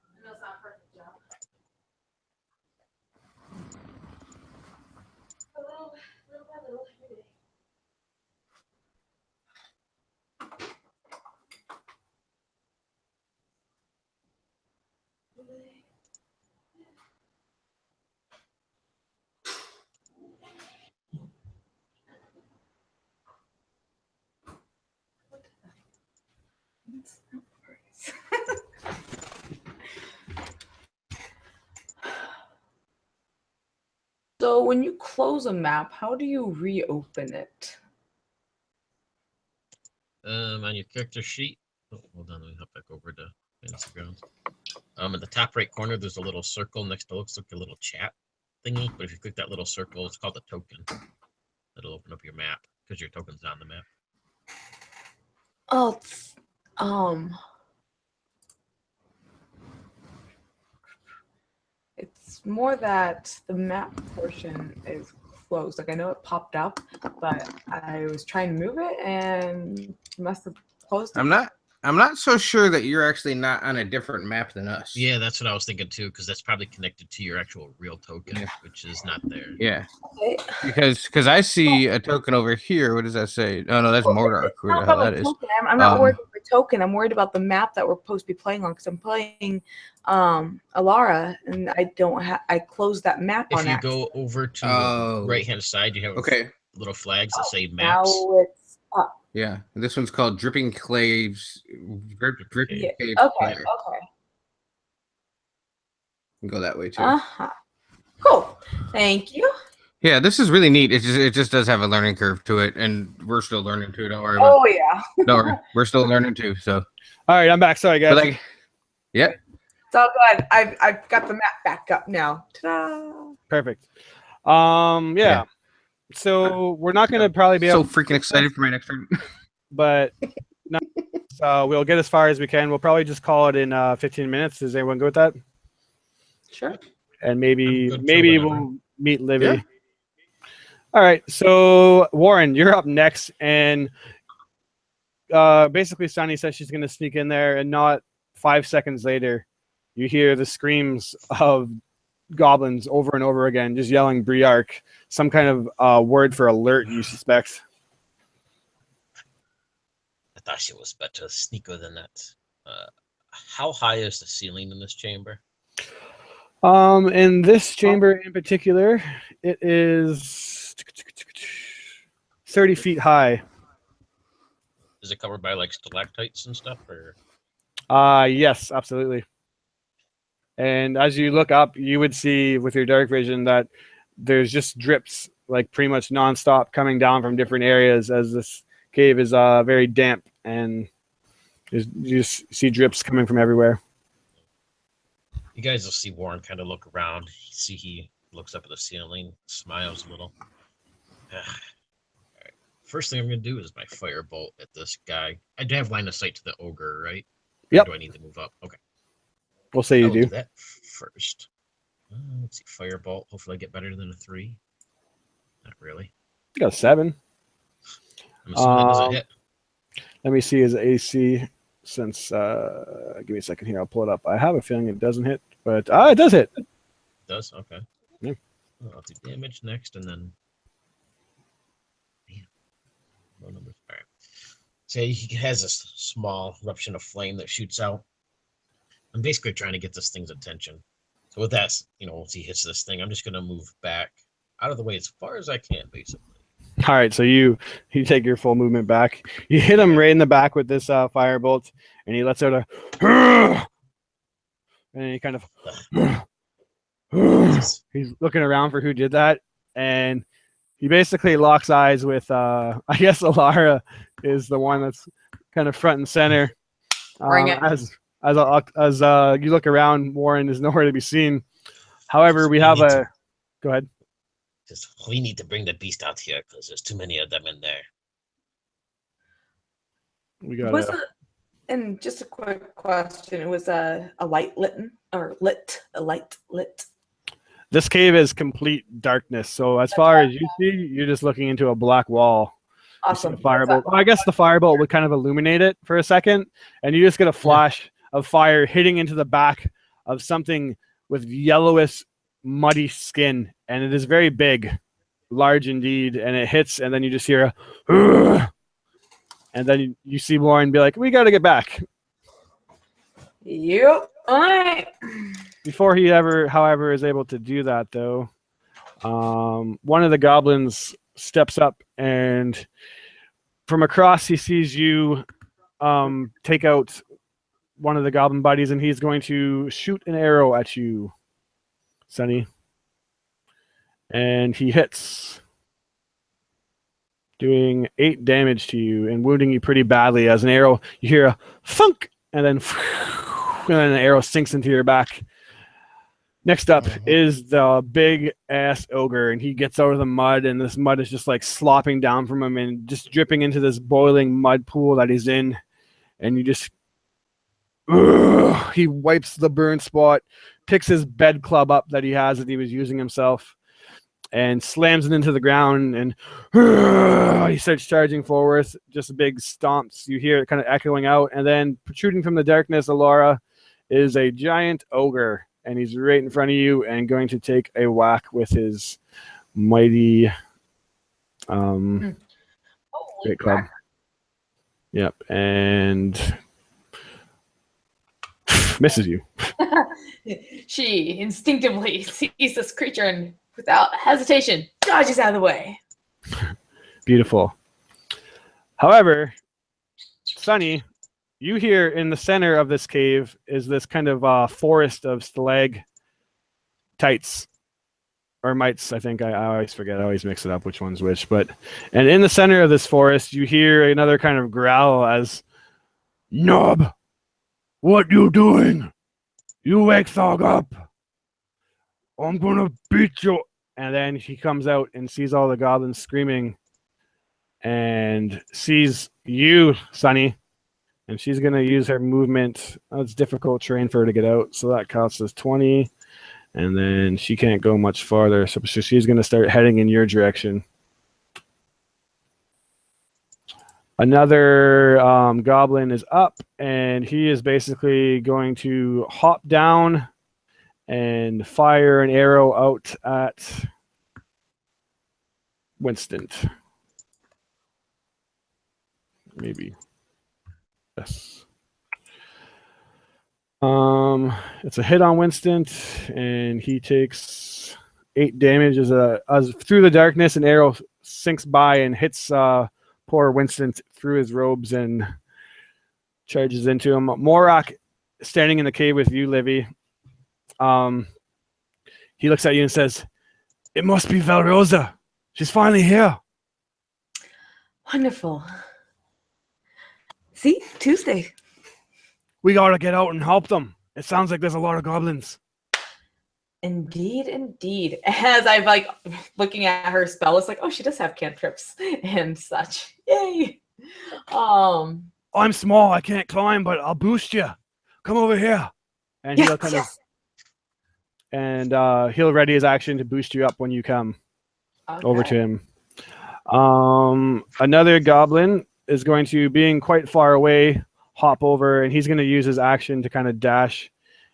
I know it's not a perfect job. Little by little, every day. So when you close a map, how do you reopen it? On your character sheet. Oh, hold on, let me hop back over to Fantasy Grounds. In the top right corner, there's a little circle next to looks like a little chat thingy. But if you click that little circle, it's called a token. It'll open up your map because your token's on the map. Oh, it's more that the map portion is closed. Like I know it popped up, but I was trying to move it and must have closed it. I'm not so sure that you're actually not on a different map than us. Yeah, that's what I was thinking too, because that's probably connected to your actual real token, Yeah. which is not there. Yeah. Okay. Because I see a token over here. What does that say? Oh no, that's Mordark. Who the Not hell about that the is? token. I'm not worried about the token. I'm worried about the map that we're supposed to be playing on because I'm playing Alara and I don't have. I closed that map If on you accident. go over to Oh. the right hand side, you have Okay. little flags that say Now maps. it's up. Yeah. This one's called Dripping Caves. Dripping Yeah. Caves. Okay. Player. Okay. Go that way too. Cool. Thank you. Yeah, this is really neat. It just does have a learning curve to it, and we're still learning too. Don't worry about Oh yeah. it. Don't worry. We're still learning too. So, All right, I'm back. Sorry, guys. but like, yeah. It's all good. I've got the map back up now. Ta-da! Perfect. Yeah. So we're not going to probably be So able, freaking excited for my next turn. but no, so we'll get as far as we can. We'll probably just call it in 15 minutes. Is everyone good with that? Sure. And I'm maybe good for whatever. we'll meet Livy. Yeah. All right. So Warren, you're up next, and basically Sunny says she's going to sneak in there, and not 5 seconds later, you hear the screams of goblins over and over again, just yelling Briark, some kind of word for alert, you suspect. I thought she was better sneaker than that. How high is the ceiling in this chamber? In this chamber in particular, it is 30 feet high. Is it covered by like stalactites and stuff, or? Yes, absolutely. And as you look up, you would see with your dark vision that there's just drips, like pretty much nonstop, coming down from different areas, as this cave is very damp, and you just see drips coming from everywhere. You guys will see Warren kind of look around. See, he looks up at the ceiling, smiles a little. All right. First thing I'm going to do is my firebolt at this guy. I do have line of sight to the ogre, right? Yep. Or do I need to move up? Okay. We'll say I you will do. do that first. Let's see, firebolt. Hopefully, I get better than a 3. Not really. You got a 7. I'm assuming that doesn't hit. Let me see his AC. Since give me a second here, I'll pull it up. I have a feeling it doesn't hit, but it does hit. It does? Okay. Yeah. Well, I'll do damage next, and then. Man. Low numbers. All right. So he has a small eruption of flame that shoots out. I'm basically trying to get this thing's attention. So with that, once he hits this thing, I'm just going to move back out of the way as far as I can, basically. All right, so you take your full movement back. You hit him right in the back with this firebolt, and he lets out a, and he kind of, he's looking around for who did that, and he basically locks eyes with, I guess Alara is the one that's kind of front and center. Bring it. As you look around, Warren is nowhere to be seen. However, we have a. Go ahead. We need to bring the beast out here because there's too many of them in there. We got and just a quick question: it was a light lit. This cave is complete darkness. So as far as you see, you're just looking into a black wall. Awesome. Firebolt. Well, I guess the firebolt would kind of illuminate it for a second, and you just get a flash of fire hitting into the back of something with yellowish, muddy skin, and it is very big, large indeed, and it hits, and then you just hear a, and then you see Warren be like, "We got to get back." Yep. All right. Before he ever, however, is able to do that, though, one of the goblins steps up, and from across he sees you take out one of the goblin buddies, and he's going to shoot an arrow at you, Sonny. And he hits, doing 8 damage to you and wounding you pretty badly. As an arrow, you hear a thunk, and then the arrow sinks into your back. Next up is the big ass ogre, and he gets out of the mud, and this mud is just like slopping down from him and just dripping into this boiling mud pool that he's in. And you just, he wipes the burn spot, picks his bed club up that he has that he was using himself, and slams it into the ground, and he starts charging forward. Just big stomps. You hear it kind of echoing out, and then protruding from the darkness, Alara, is a giant ogre, and he's right in front of you and going to take a whack with his mighty great club. Yep, and misses you. She instinctively sees this creature and without hesitation dodges out of the way. Beautiful. However, Sonny, you hear in the center of this cave is this kind of forest of stalactites or mites. I think I always forget. I always mix it up which one's which. And in the center of this forest, you hear another kind of growl as, "Knob, what you doing? You wake Thog up. I'm gonna beat you." And then he comes out and sees all the goblins screaming and sees you, Sonny. And she's going to use her movement. Oh, it's difficult terrain for her to get out, so that counts as 20. And then she can't go much farther, so she's going to start heading in your direction. Another goblin is up, and he is basically going to hop down and fire an arrow out at Winston. Maybe. Yes. It's a hit on Winston, and he takes 8 damage as through the darkness, an arrow sinks by and hits poor Winston through his robes and charges into him. Morak, standing in the cave with you, Livy. He looks at you and says, "It must be Valrosa. She's finally here." Wonderful. See? Tuesday. We gotta get out and help them. It sounds like there's a lot of goblins. Indeed, indeed. As I'm like looking at her spell, it's like, oh, she does have cantrips and such. Yay. I'm small, I can't climb, but I'll boost you. Come over here. And Yes, he'll kind yes. of, and he'll ready his action to boost you up when you come over to him. Another goblin is going to, being quite far away, hop over, and he's going to use his action to kind of dash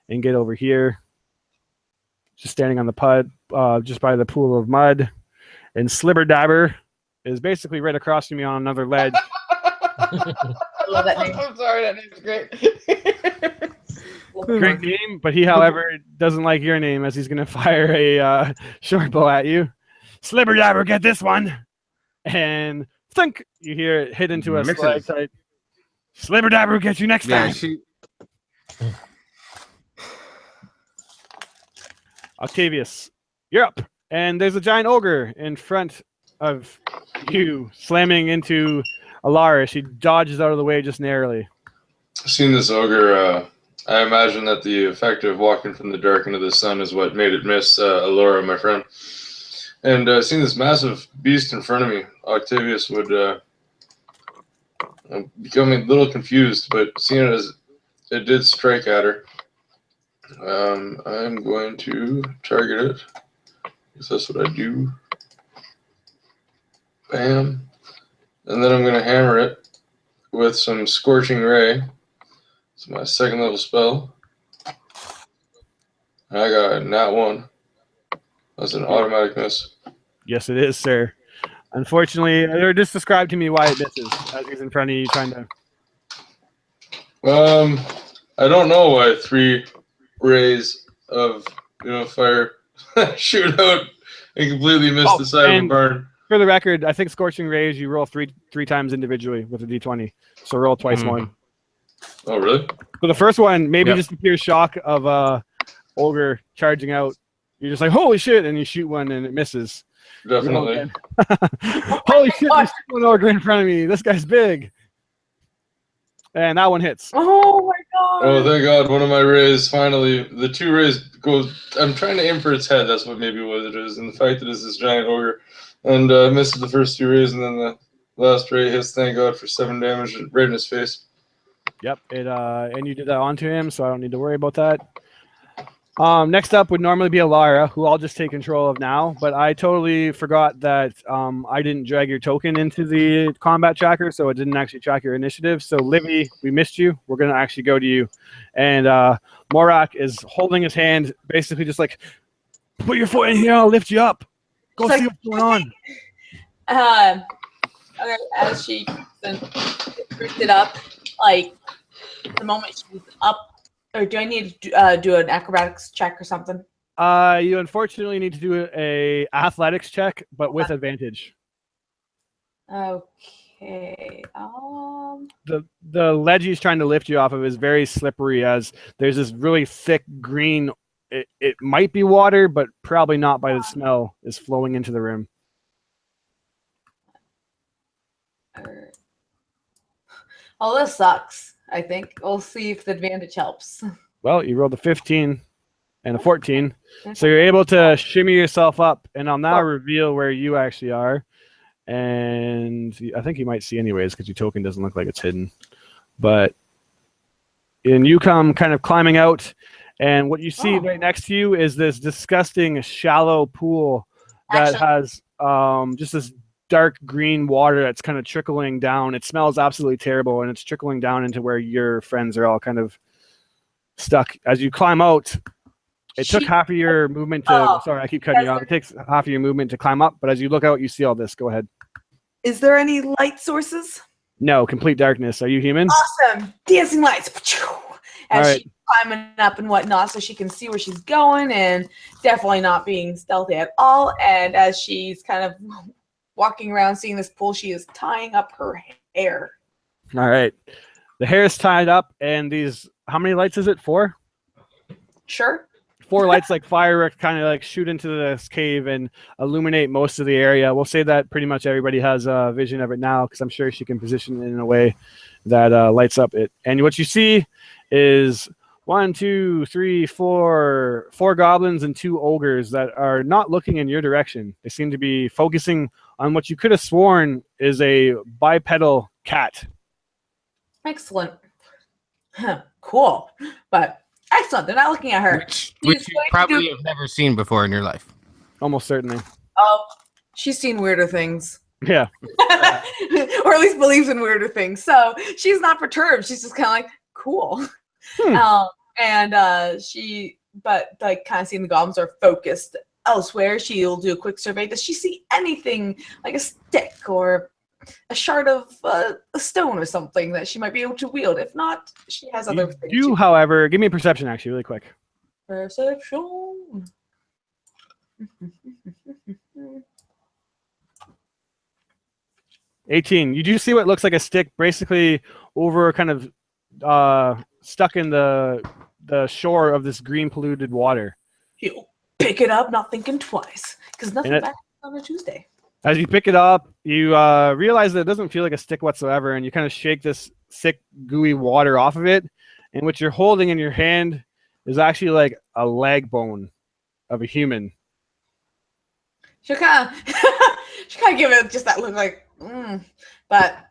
and get over here. Just standing on the pud, just by the pool of mud. And Slibberdabber is basically right across from me on another ledge. I love that name. I'm sorry, that name's great. Great name, but he, however, doesn't like your name, as he's going to fire a short bow at you. Slibberdabber, get this one. and thunk, you hear it hit into a Misses. stalactite. Slibber dabber, get you next Yeah, time. she. Octavius, you're up. And there's a giant ogre in front of you, slamming into Alara. She dodges out of the way just narrowly. Seeing this ogre, I imagine that the effect of walking from the dark into the sun is what made it miss Alora, my friend. And seeing this massive beast in front of me, Octavius would become a little confused, but seeing it as it did strike at her, I'm going to target it. Because that's what I do. Bam. And then I'm going to hammer it with some Scorching Ray. It's my second level spell. I got a nat 1. That's an automatic miss. Yes, it is, sir. Unfortunately, or just describe to me why it misses as he's in front of you trying to. I don't know why 3 rays of fire shoot out and completely miss the side of the barn. For the record, I think Scorching Rays you roll three times individually with a d20, so roll twice more. Oh, really? So the first one, maybe just the pure shock of ogre charging out. You're just like, holy shit, and you shoot one and it misses. Definitely. Holy shit, there's one ogre in front of me. This guy's big. And that one hits. Oh my god. Oh, thank God. One of my rays, finally. The 2 rays goes. I'm trying to aim for its head. That's what it is. And the fact that it's this giant ogre. And misses the first 2 rays, and then the last ray hits, thank God, for 7 damage right in his face. Yep. And you did that onto him, so I don't need to worry about that. Next up would normally be Alara, who I'll just take control of now, but I totally forgot that I didn't drag your token into the combat tracker, so it didn't actually track your initiative. So Livy, we missed you. We're going to actually go to you. And Morak is holding his hand, basically just like, put your foot in here, I'll lift you up. Go see what's going on. Okay, as she lifts it up, like the moment she's up, or do I need to do an acrobatics check or something? You unfortunately need to do a athletics check, but with advantage. Okay. The ledge he's trying to lift you off of is very slippery, as there's this really thick green. It might be water, but probably not by the smell, is flowing into the room. Oh, this sucks. I think we'll see if the advantage helps. Well, you rolled a 15 and a 14, so you're able to shimmy yourself up, and I'll now reveal where you actually are. And I think you might see anyways, because your token doesn't look like it's hidden. But you come kind of climbing out, and what you see right next to you is this disgusting shallow pool that has just this dark green water that's kind of trickling down. It smells absolutely terrible, and it's trickling down into where your friends are all kind of stuck. As you climb out, it took half of your movement to... sorry, I keep cutting you off. It takes half of your movement to climb up, but as you look out, you see all this. Go ahead. Is there any light sources? No, complete darkness. Are you human? Awesome. Dancing lights. As she's climbing up and whatnot, so she can see where she's going, and definitely not being stealthy at all. And as she's kind of walking around seeing this pool, she is tying up her hair. All right. The hair is tied up, and these... How many lights is it? 4? Sure. 4 lights like fireworks kind of like shoot into this cave and illuminate most of the area. We'll say that pretty much everybody has a vision of it now, because I'm sure she can position it in a way that lights up it. And what you see is 1, 2, 3, 4 goblins and 2 ogres that are not looking in your direction. They seem to be focusing on what you could have sworn is a bipedal cat. Excellent. Huh, cool. But excellent. They're not looking at her. Which you probably have never seen before in your life. Almost certainly. Oh, she's seen weirder things. Yeah. Or at least believes in weirder things. So she's not perturbed. She's just kind of like, cool. But like kind of seeing the goblins are focused elsewhere. She'll do a quick survey. Does she see anything like a stick or a shard of a stone or something that she might be able to wield? If not, she has other things. You, however, give me a perception actually, really quick. Perception. 18. You do see what looks like a stick, basically over kind of stuck in the shore of this green polluted water. You pick it up, not thinking twice, because nothing bad on a Tuesday. As you pick it up, you realize that it doesn't feel like a stick whatsoever, and you kind of shake this thick, gooey water off of it. And what you're holding in your hand is actually like a leg bone of a human. She'll kind of give it just that look like, but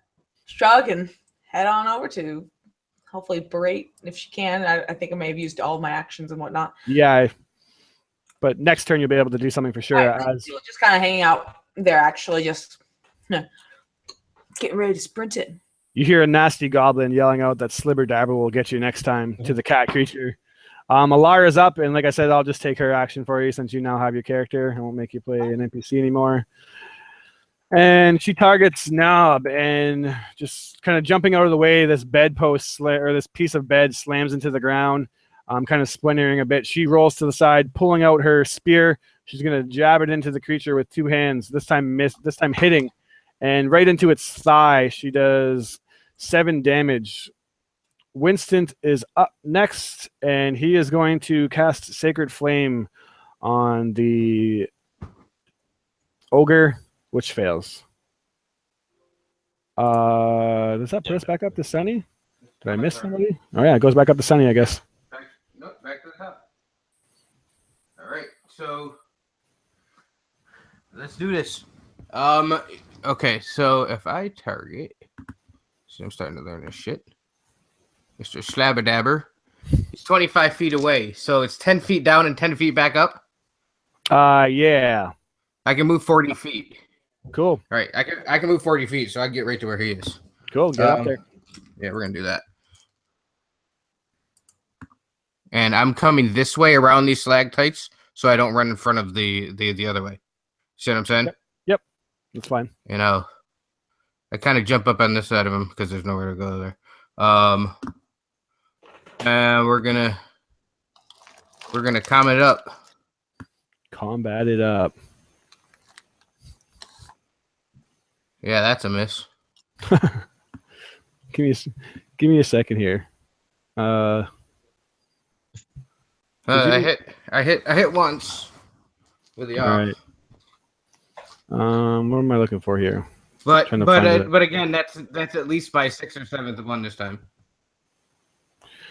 shrug and head on over to hopefully berate if she can. I think I may have used all of my actions and whatnot. Yeah, but next turn you'll be able to do something for sure. She'll just kind of hanging out there, actually, just getting ready to sprint in. You hear a nasty goblin yelling out that Slibber Dabber will get you next time to the cat creature. Alara's up, and like I said, I'll just take her action for you since you now have your character. I won't make you play an NPC anymore. And she targets Nob, and just kind of jumping out of the way, this bedpost or this piece of bed slams into the ground, kind of splintering a bit. She rolls to the side, pulling out her spear. She's going to jab it into the creature with 2 hands. This time hitting, and right into its thigh. She does 7 damage. Winston is up next, and he is going to cast Sacred Flame on the ogre, which fails. Does that put us back up to Sunny? Did I miss somebody? Oh yeah, it goes back up to Sunny, I guess. Back to the top. All right, so let's do this. Okay, so if I target, see, I'm starting to learn this shit. Mr. Slabberdabber. He's 25 feet away, so it's 10 feet down and 10 feet back up. Yeah. I can move 40 feet. Cool. All right, I can move 40 feet, so I can get right to where he is. Cool. Get up there. Yeah, we're gonna do that. And I'm coming this way around these stalactites, so I don't run in front of the other way. See what I'm saying? Yep. That's fine. You know, I kind of jump up on this side of him because there's nowhere to go there. And we're gonna combat it up. Combat it up. Yeah, that's a miss. Give me a second here. I hit once with the all right. What am I looking for here? But again, that's at least by 6th or 7th one this time.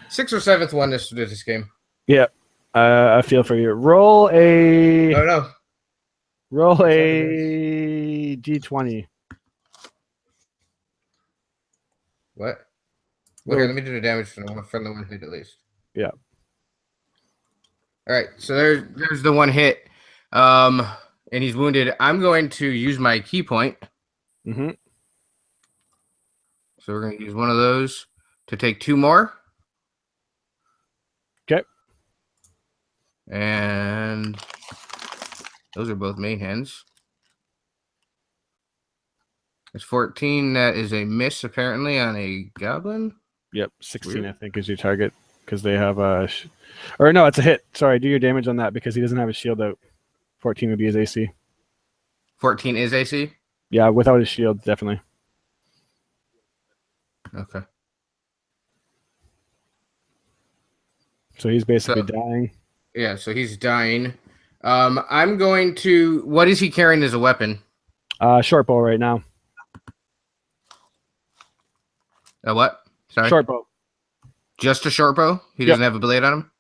6th or 7th one this game. Yeah, I feel for you. Roll a d20. What? Well, here, let me do the damage from the one hit at least. Yeah. All right, so there's the one hit, and he's wounded. I'm going to use my key point. Mm-hmm. So we're going to use one of those to take 2 more. Okay. And those are both main hands. It's 14. That is a miss, apparently, on a goblin. Yep, 16, Weird. I think, is your target because they have a... or no, it's a hit. Sorry, do your damage on that because he doesn't have his shield out. 14 would be his AC. 14 is AC? Yeah, without his shield, definitely. Okay. So he's basically dying. Yeah, so he's dying. I'm going to... What is he carrying as a weapon? Short bow right now. A what? Sorry? Short bow. Just a short bow? He doesn't have a blade on him?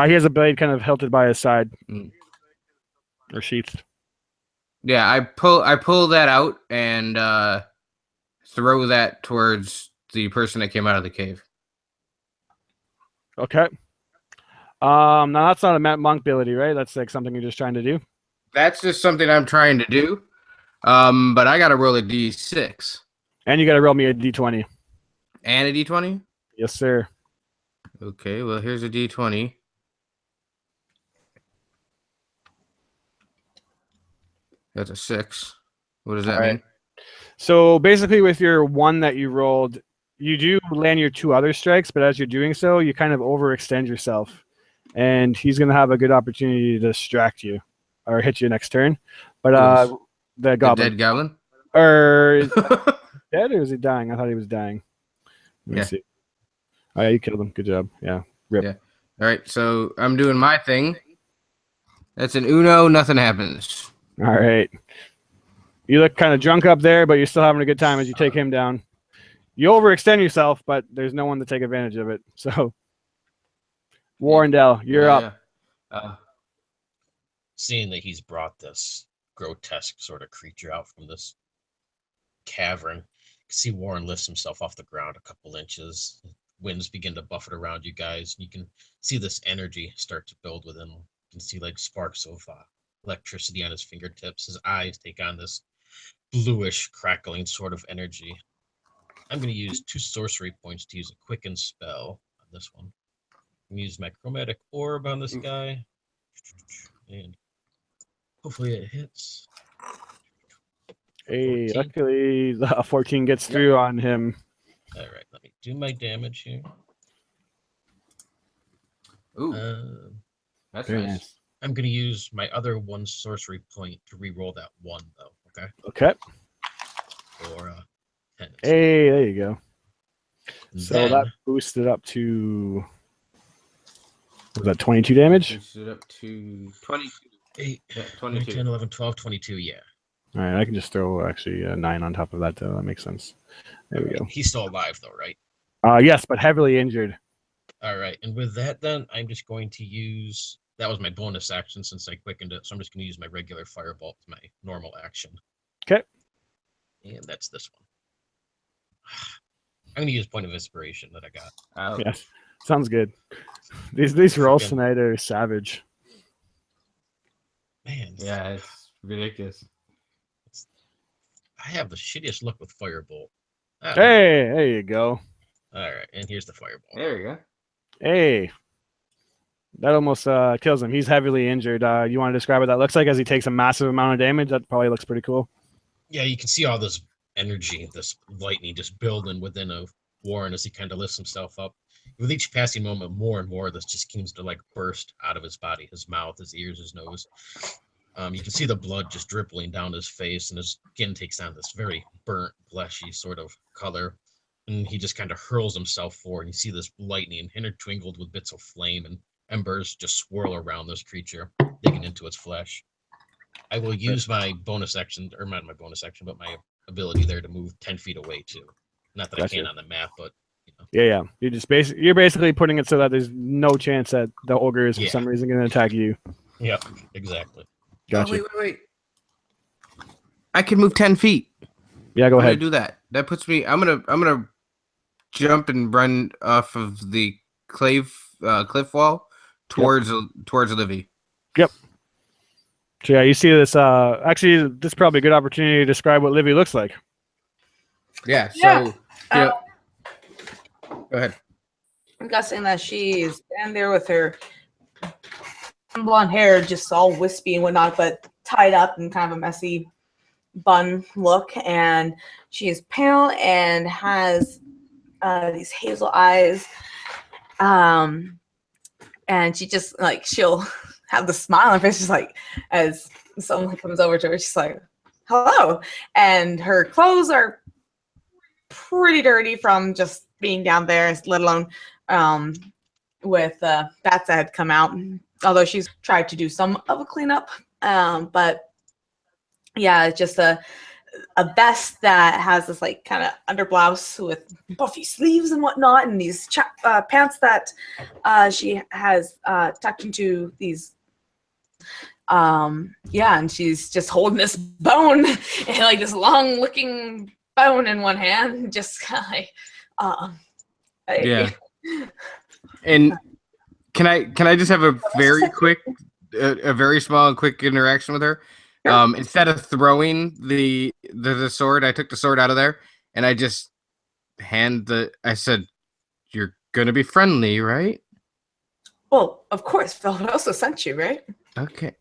He has a blade kind of hilted by his side. Or sheathed. Yeah, I pull that out and throw that towards the person that came out of the cave. Okay. Now that's not a monk ability, right? That's like something you're just trying to do. That's just something I'm trying to do. But I gotta roll a D6. And you gotta roll me a D20. And a D20? Yes, sir. Okay, well here's a D20. That's a 6. What does that mean? So basically with your 1 that you rolled, you do land your 2 other strikes, but as you're doing so, you kind of overextend yourself. And he's going to have a good opportunity to distract you or hit you next turn. But the goblin. The dead goblin? Or dead or is he dying? I thought he was dying. Let me Yeah. see. Oh, yeah, you killed him. Good job. Yeah. Rip. Yeah. All right, so I'm doing my thing. That's an Uno. Nothing happens. All right. You look kind of drunk up there, but you're still having a good time as you take him down. You overextend yourself, but there's no one to take advantage of it. So, Warrendale, you're up. Yeah. Seeing that he's brought this grotesque sort of creature out from this cavern, you can see Warren lifts himself off the ground a couple inches. Winds begin to buffet around you guys. You can see this energy start to build within him. You can see like sparks of electricity on his fingertips. His eyes take on this bluish, crackling sort of energy. I'm going to use 2 sorcery points to use a quicken spell on this one. I'm going to use my chromatic orb on this guy. And hopefully it hits. Hey, 14. luckily the 14 gets through on him. All right, let me do my damage here. Ooh, that's Very nice. nice. I'm going to use my other 1 sorcery point to re-roll that 1, though. Okay. Okay. Or 10. Hey, there you go. And So then, that boosted up to, was that 22 damage? Boosted up to 22. 8, Yeah, 9, 22. 10, 11, 12, 22, yeah. All right, I can just throw actually a 9 on top of that, though. That makes sense. There we go. He's still alive, though, right? Yes, but heavily injured. All right, and with that, then, I'm just going to use... That was my bonus action since I quickened it, so I'm just going to use my regular firebolt as my normal action. Okay. And that's this one. I'm going to use point of inspiration that I got. Oh. Yes, sounds good. These rolls Freaking- tonight are savage. Man, Yeah, it's ridiculous. I have the shittiest luck with firebolt. Ah, Hey, there you go. All right, and here's the fireball. There you go. Hey, that almost kills him. He's heavily injured. You want to describe what that looks like as he takes a massive amount of damage? That probably looks pretty cool. Yeah, you can see all this energy, this lightning just building within of Warren as he kind of lifts himself up. With each passing moment, more and more of this just seems to like burst out of his body, his mouth, his ears, his nose. You can see the blood just dribbling down his face, and his skin takes on this very burnt, fleshy sort of color. And he just kind of hurls himself forward. And you see this lightning intertwinkled with bits of flame, and embers just swirl around this creature, digging into its flesh. I will use my bonus action, or not my bonus action, but my ability there to move 10 feet away too. Not that Gotcha. I can on the map, but you know. Yeah. You're basically putting it so that there's no chance that the ogre is for Yeah. some reason going to attack you. Yep, exactly. Gotcha. Oh, wait. I can move 10 feet. Yeah, go I'm gonna ahead. do that. That puts me. I'm gonna jump and run off of the cliff wall towards Livy. So yeah, you see this. Actually, this is probably a good opportunity to describe what Livy looks like. Yeah. So Yeah. yeah. Go ahead. I'm guessing that she's standing there with her blonde hair just all wispy and whatnot, but tied up in kind of a messy bun look. And she is pale and has these hazel eyes. And she just like, she'll have the smile on her face, just like as someone comes over to her, she's like, hello. And her clothes are pretty dirty from just being down there, let alone with bats that had come out, although she's tried to do some of a cleanup. But yeah, it's just a vest that has this like kind of underblouse with puffy sleeves and whatnot, and these pants that she has tucked into these and she's just holding this bone and like this long looking bone in one hand, just kind of like Yeah. And can I just have a very quick, a very small and quick interaction with her? Sure. Instead of throwing the sword, I took the sword out of there and I just I said, "You're gonna be friendly, right?" Well, of course, Phil also sent you, right? Okay.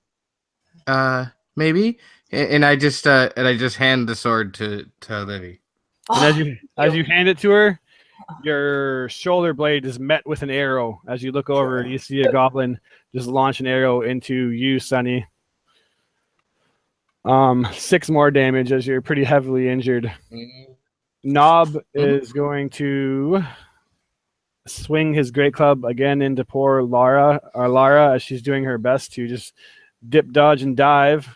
Maybe. And I just hand the sword to Livy. And as you hand it to her, your shoulder blade is met with an arrow. As you look over, you see a goblin just launch an arrow into you, Sonny. 6 more damage as you're pretty heavily injured. Nob is going to swing his great club again into poor Lara as she's doing her best to just dip, dodge, and dive.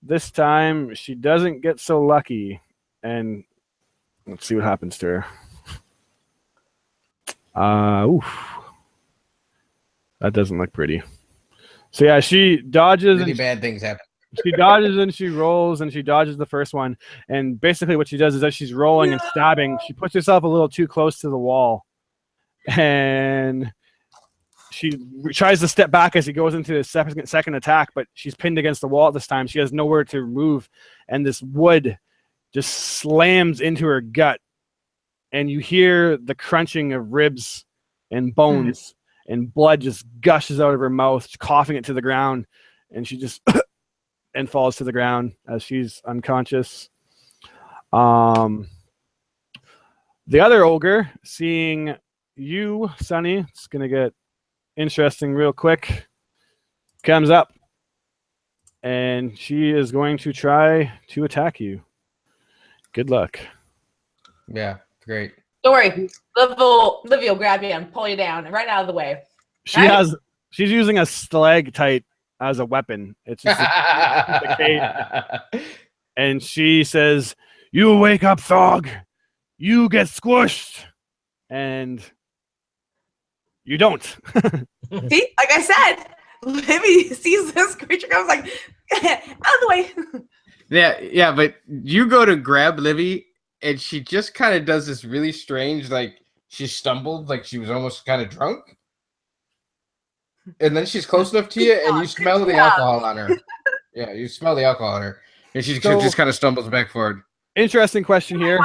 This time she doesn't get so lucky, and let's see what happens to her. Oof. That doesn't look pretty. So yeah, she dodges. Really bad things happen. She dodges and she rolls and she dodges the first one. And basically what she does is as she's rolling and stabbing, she puts herself a little too close to the wall. And she tries to step back as he goes into his second attack, but she's pinned against the wall at this time. She has nowhere to move. And this wood just slams into her gut. And you hear the crunching of ribs and bones. And blood just gushes out of her mouth, coughing it to the ground. And she just and falls to the ground as she's unconscious. The other ogre, seeing you, Sunny, it's going to get interesting real quick, comes up. And she is going to try to attack you. Good luck. Yeah, great. Don't worry. Livia will grab you and pull you down and right out of the way. She's using a stalactite as a weapon. It's just a cage. And she says, "You wake up, Thog. You get squished." And you don't. See, like I said, Livy sees this creature comes like out of the way. Yeah, but you go to grab Livy, and she just kind of does this really strange, like she stumbled, like she was almost kind of drunk. And then she's close enough to you, and you smell the alcohol on her. Yeah, you smell the alcohol on her. And she just kind of stumbles back forward. Interesting question here.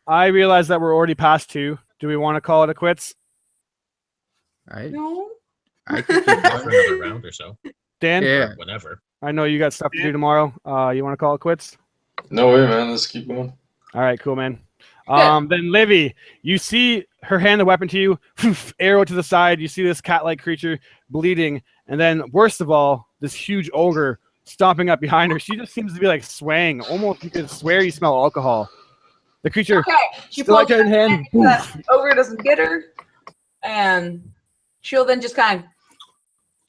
I realize that we're already past 2. Do we want to call it a quits? No. I think For another round or so. Dan? Yeah. Whatever. I know you got stuff to do tomorrow. You want to call it quits? No way, man. Let's keep going. All right, cool, man. Then Livy, you see her hand the weapon to you, arrow to the side. You see this cat-like creature bleeding, and then worst of all, this huge ogre stomping up behind her. She just seems to be like swaying. Almost you could swear you smell alcohol. The creature, She pulls her in hand. the ogre doesn't get her, and she'll then just kind of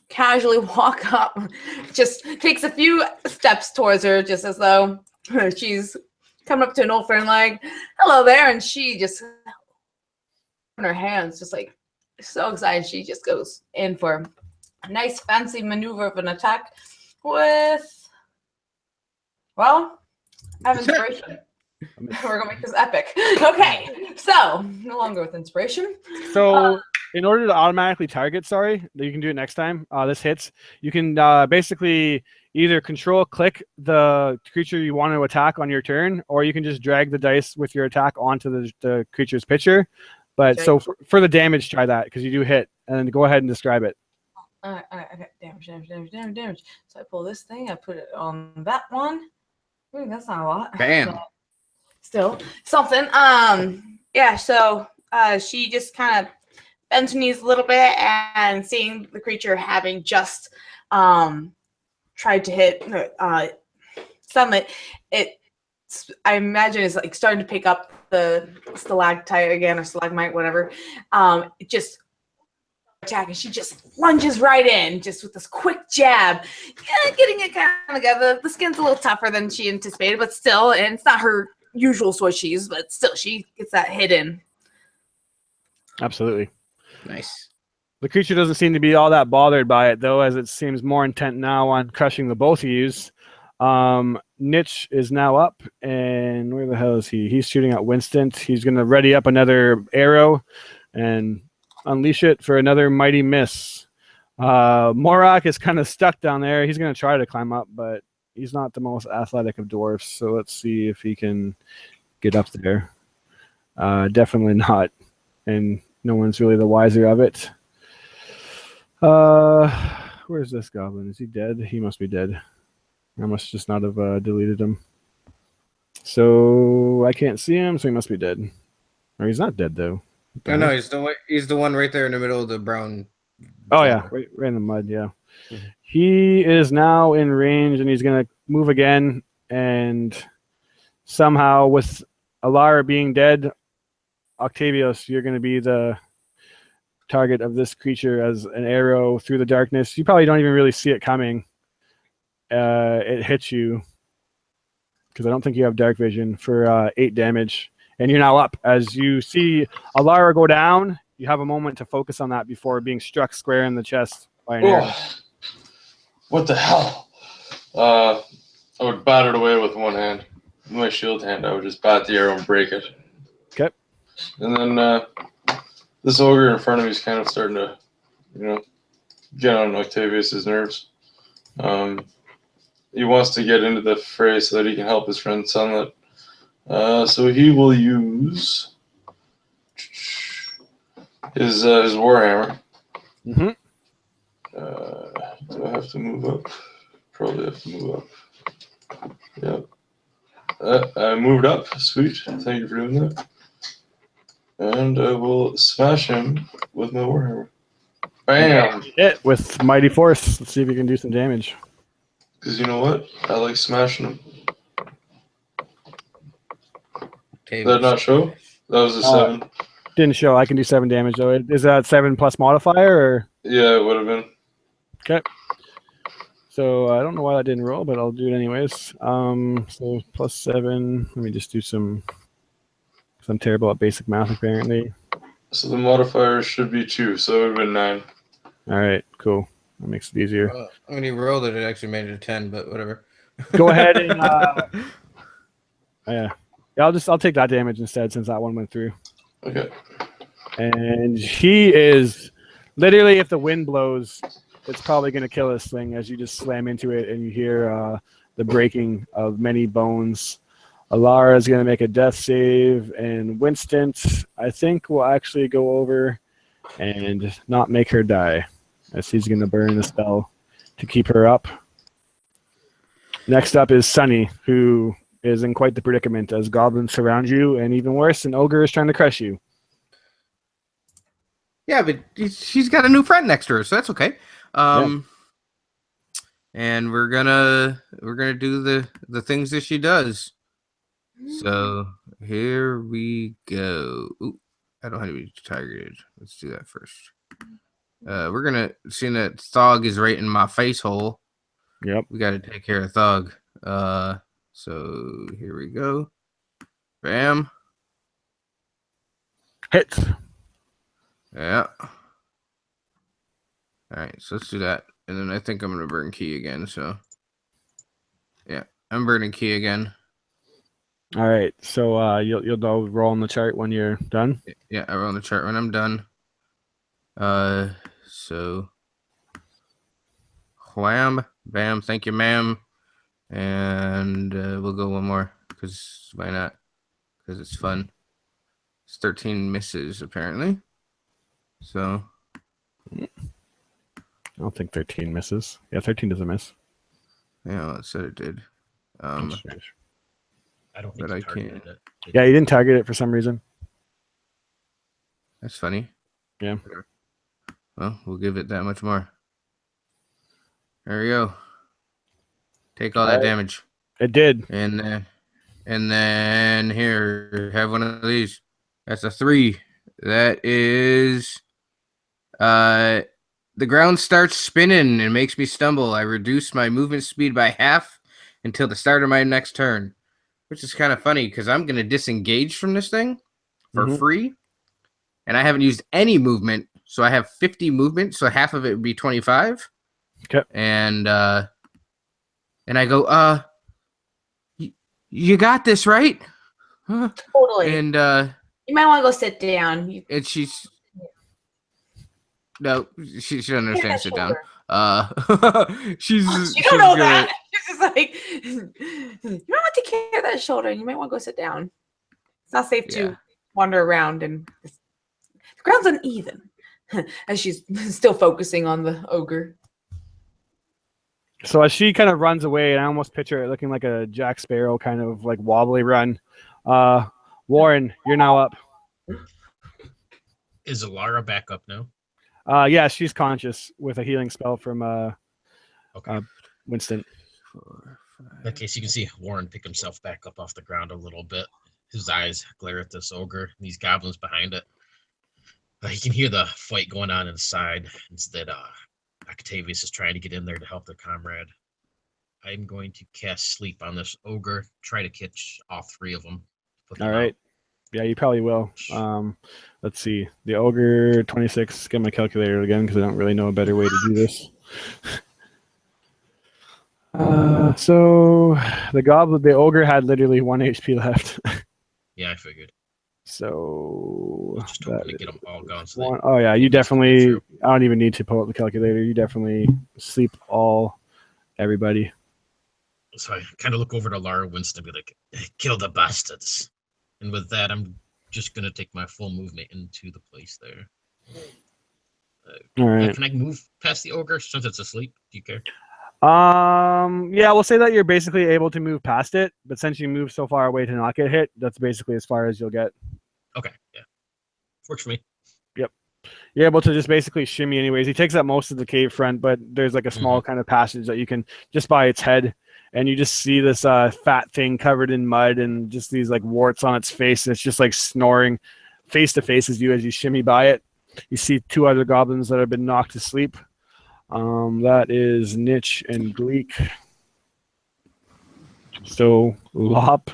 casually walk up, just takes a few steps towards her, just as though she's coming up to an old friend like, "Hello there," and she just in her hands, just like so excited. She just goes in for a nice fancy maneuver of an attack with, well, I have inspiration. We're gonna make this epic. Okay, so no longer with inspiration. So in order to automatically target, you can do it next time. This hits. You can basically either control-click the creature you want to attack on your turn, or you can just drag the dice with your attack onto the creature's picture. But Okay. so for the damage, try that because you do hit, and then go ahead and describe it. All right, okay. Damage. So I pull this thing, I put it on that one. Ooh, that's not a lot. Bam. But still something. Yeah, so she just kind of bends her knees a little bit, and seeing the creature having just tried to hit Sunlit, I imagine is like starting to pick up the stalactite again, or stalagmite, whatever. It just attack, and she just lunges right in, just with this quick jab, getting it kind of together. The skin's a little tougher than she anticipated, but still, and it's not her usual sword she uses, but still, she gets that hit in. Absolutely. Nice. The creature doesn't seem to be all that bothered by it, though, as it seems more intent now on crushing the both of yous. Nitch is now up, and where the hell is he? He's shooting at Winston. He's going to ready up another arrow and unleash it for another mighty miss. Morak is kind of stuck down there. He's going to try to climb up, but he's not the most athletic of dwarfs, so let's see if he can get up there. Definitely not, and no one's really the wiser of it. Where's this goblin? Is he dead? He must be dead. I must just not have deleted him. So I can't see him, so he must be dead. Or he's not dead, though. No, he's the one right there in the middle of the brown. Oh, yeah, right in the mud, yeah. Mm-hmm. He is now in range, and he's going to move again, and somehow with Alara being dead, Octavius, you're going to be the target of this creature as an arrow through the darkness. You probably don't even really see it coming. It hits you because I don't think you have dark vision for 8 damage. And you're now up. As you see Alara go down, you have a moment to focus on that before being struck square in the chest by an arrow. What the hell? I would bat it away with one hand. With my shield hand, I would just bat the arrow and break it. Okay. And then this ogre in front of me is kind of starting to, get on Octavius's nerves. He wants to get into the fray so that he can help his friend Sunlit. So he will use his warhammer. Mm-hmm. Do I have to move up? Probably have to move up. Yep. I moved up. Sweet. Thank you for doing that. And I will smash him with my warhammer. Bam! Hit with mighty force. Let's see if you can do some damage. Because you know what? I like smashing them. Did that not show? That was a 7. Didn't show. I can do 7 damage though. Is that 7 plus modifier or? Yeah, it would have been. Okay. So I don't know why that didn't roll, but I'll do it anyways. So plus 7. Let me just do some. Because I'm terrible at basic math apparently. So the modifier should be 2, so it would have been 9. All right, cool. That makes it easier. When he rolled it, it actually made it a 10, but whatever. Go ahead and yeah. I'll take that damage instead since that one went through. Okay. And he is literally, if the wind blows, it's probably going to kill this thing as you just slam into it and you hear the breaking of many bones. Alara is going to make a death save, and Winston, I think, will actually go over and not make her die, as he's going to burn the spell to keep her up. Next up is Sunny, who is in quite the predicament as goblins surround you, and even worse, an ogre is trying to crush you. Yeah, but she's got a new friend next to her, so that's okay. And we're gonna do the things that she does. So here we go. Ooh, I don't have to be targeted. Let's do that first. We're gonna see that Thog is right in my face hole. Yep. We got to take care of Thog. So here we go. Bam. Hit. Yeah. All right, so let's do that. And then I think I'm going to burn key again. So, yeah, I'm burning key again. All right, so you'll know roll on the chart when you're done. Yeah, I roll on the chart when I'm done. So, wham, bam, thank you, ma'am. And we'll go one more, because why not? Because it's fun. It's 13 misses, apparently. So... I don't think 13 misses. Yeah, 13 doesn't miss. Yeah, well, it said it did. I don't think but you I targeted can't. it. Yeah, you didn't target it for some reason. That's funny. Yeah. Well, we'll give it that much more. There we go. Take all that damage. It did. And then here, have one of these. That's a 3. That is the ground starts spinning and makes me stumble. I reduce my movement speed by half until the start of my next turn, which is kind of funny because I'm going to disengage from this thing for free, and I haven't used any movement, so I have 50 movement, so half of it would be 25. Okay. And I go, you got this, right? Totally. And you might want to go sit down. and she's. No, she doesn't understand. Sit down. She's. You don't know that. She's just like, you might want to take care of that shoulder. You might want to go sit down. It's not safe to wander around, and the ground's uneven. As she's still focusing on the ogre. So as she kind of runs away, and I almost picture it looking like a Jack Sparrow kind of like wobbly run. Warren, you're now up. Is Alara back up now? Yeah, she's conscious with a healing spell from Winston. In that case, you can see Warren pick himself back up off the ground a little bit. his eyes glare at this ogre and these goblins behind it. You can hear the fight going on inside. Instead, Octavius is trying to get in there to help their comrade. I'm going to cast sleep on this ogre, try to catch all three of them. All right. Yeah, you probably will. Let's see. The ogre 26. Get my calculator again because I don't really know a better way to do this. So the ogre had literally 1 HP left. Yeah, I figured. So Just hoping to get them all gone. So one, oh yeah, you definitely. I don't even need to pull up the calculator. You definitely sleep everybody. So I kind of look over to Lara Winston and be like, "Kill the bastards." And with that, I'm just gonna take my full movement into the place there. All right. Can I move past the ogre since it's asleep? Do you care? Yeah, we'll say that you're basically able to move past it, but since you move so far away to not get hit, that's basically as far as you'll get. Okay, yeah. Works for me. Yep. You're able to just basically shimmy anyways. He takes up most of the cave front, but there's like a small kind of passage that you can just by its head, and you just see this fat thing covered in mud and just these like warts on its face, and it's just like snoring face to face as you shimmy by it. You see 2 other goblins that have been knocked to sleep. That is Nitch and Gleek. So Lop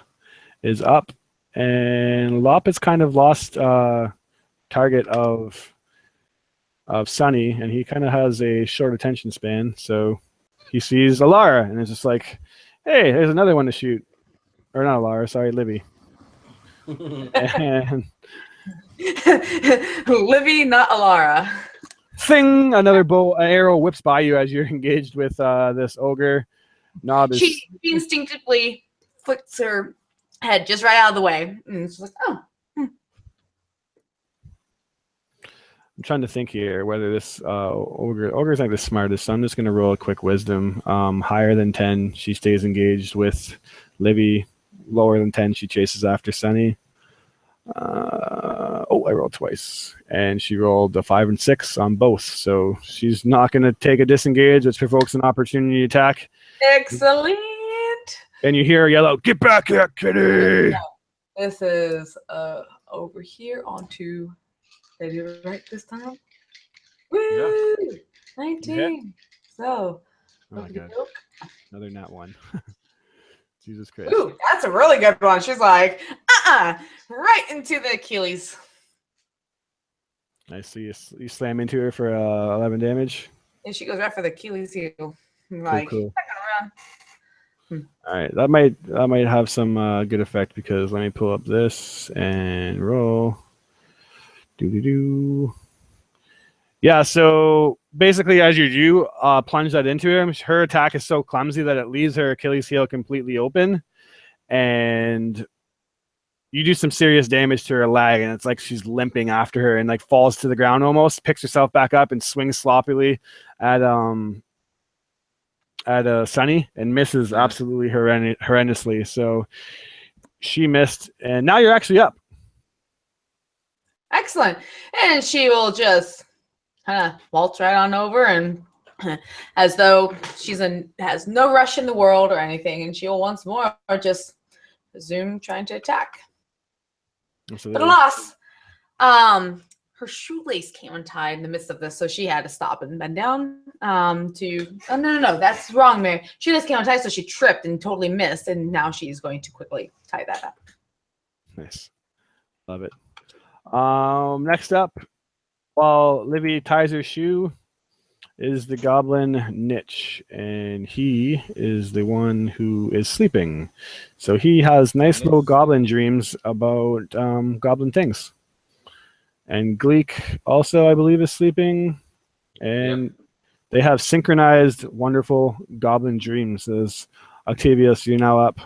is up, and Lop has kind of lost target of Sunny, and he kind of has a short attention span. So he sees Alara, and it's just like, hey, there's another one to shoot. Or not Alara, sorry, Libby. And Livy, not Alara. Thing, another arrow whips by you as you're engaged with this ogre. Knob is. She instinctively flicks her head just right out of the way, and it's like, oh. I'm trying to think here whether this ogre's like the smartest. So I'm just gonna roll a quick wisdom. Higher than 10, she stays engaged with Livy. Lower than 10, she chases after Sunny. I rolled twice, and she rolled a 5 and 6 on both. So she's not going to take a disengage, which provokes an opportunity attack. Excellent. And you hear her yell out, "Get back here, kitty!" This is over here onto. Did I do it right this time? Woo! Yeah. 19. Yeah. So. Oh my god! Another nat 1. Jesus Christ. Ooh, that's a really good one. She's like, right into the Achilles. Nice. So you slam into her for 11 damage. And she goes right for the Achilles heel. I'm like, cool. Around. All right, that might have some good effect because let me pull up this and roll. Yeah, so basically, as you do plunge that into him, her attack is so clumsy that it leaves her Achilles heel completely open, and you do some serious damage to her leg, and it's like she's limping after her and like falls to the ground almost, picks herself back up and swings sloppily at Sunny and misses absolutely horrendously. So she missed, and now you're actually up. Excellent. And she will just kind of waltz right on over, and as though has no rush in the world or anything, and she'll once more just resume trying to attack. Absolutely. But alas, her shoelace came untied in the midst of this, so she had to stop and bend down no, that's wrong, Mary. Shoelace came untied, so she tripped and totally missed, and now she's going to quickly tie that up. Nice. Love it. Next up, while Livy ties her shoe, is the goblin Nitch, and he is the one who is sleeping. So he has nice little goblin dreams about goblin things. And Gleek also, I believe, is sleeping, and they have synchronized wonderful goblin dreams. As Octavius, you're now up,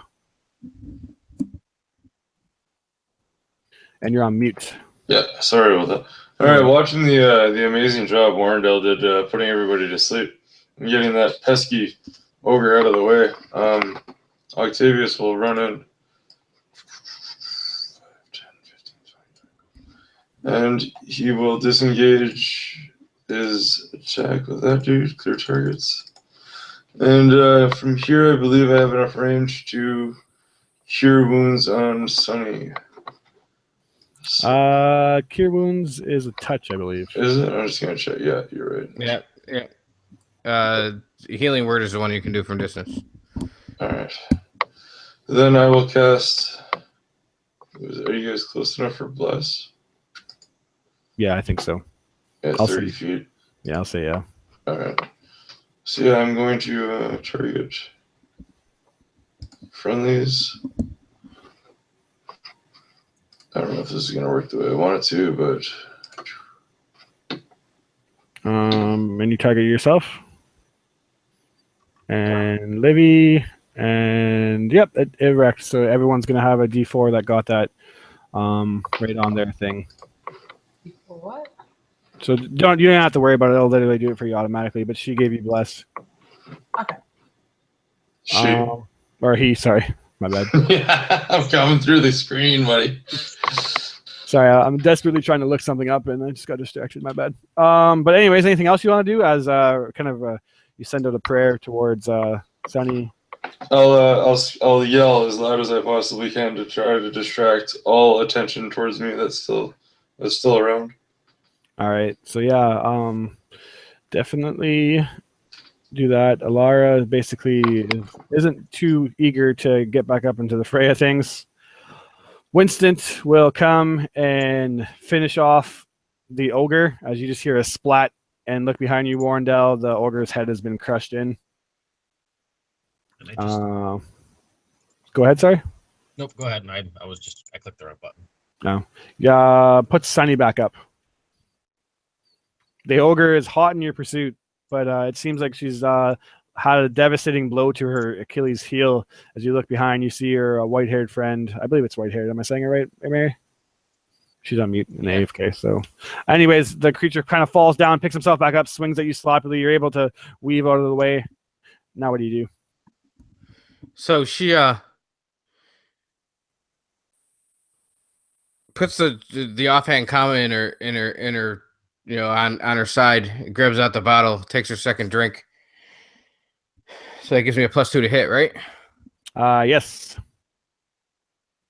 and you're on mute. Yeah, sorry about that. All right, watching the amazing job Warrendale did putting everybody to sleep and getting that pesky ogre out of the way. Octavius will run in. 10, 15, 20, and he will disengage his attack with that dude, clear targets. And from here, I believe I have enough range to cure wounds on Sunny. Cure wounds is a touch, I believe. Is it? I'm just gonna check. Yeah, you're right. Yeah, yeah. Healing word is the one you can do from distance. All right. Then I will cast. Are you guys close enough for bless? Yeah, I think so. Yeah, I'll 30 see. feet. Yeah, I'll say yeah. All right. So yeah, I'm going to target friendlies. I don't know if this is going to work the way I want it to, but And you target yourself. And Livy, and yep, it wrecked. So everyone's gonna have a D4 that got that right on their thing. What? So you don't have to worry about it. It'll literally do it for you automatically. But she gave you bless. Okay. Or he, sorry, my bad. Yeah, I'm coming through the screen, buddy. Sorry, I'm desperately trying to look something up and I just got distracted. My bad. But anyways, anything else you want to do as you send out a prayer towards Sunny? I'll yell as loud as I possibly can to try to distract all attention towards me that's still around. All right. So yeah, definitely do that. Alara basically isn't too eager to get back up into the fray of things. Winston will come and finish off the ogre as you just hear a splat and look behind you, Warrendale. The ogre's head has been crushed in. And I just, Go ahead, sorry. nope, go ahead. And I clicked the right button. No. Yeah, put Sunny back up. The ogre is hot in your pursuit, but it seems like she's had a devastating blow to her Achilles heel. As you look behind, you see her white-haired friend. I believe it's white-haired. Am I saying it right, Mary? She's on mute in the AFK. So, anyways, the creature kind of falls down, picks himself back up, swings at you sloppily. You're able to weave out of the way. Now, what do you do? So she puts the offhand comment in her on her side, grabs out the bottle, takes her second drink. So that gives me a +2 to hit, right? Yes.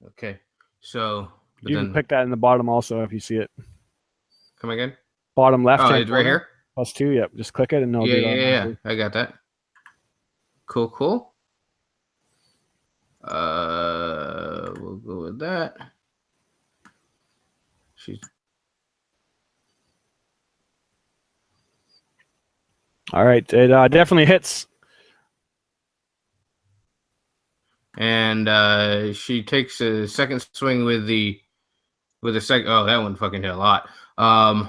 Okay. So You can pick that in the bottom also if you see it. Come again? Bottom left. Oh, it's right here. +2. Yep. Just click it and it'll do that. Yeah. I got that. Cool. We'll go with that. All right. It definitely hits. And she takes a second swing with a second. Oh, that one fucking hit a lot. And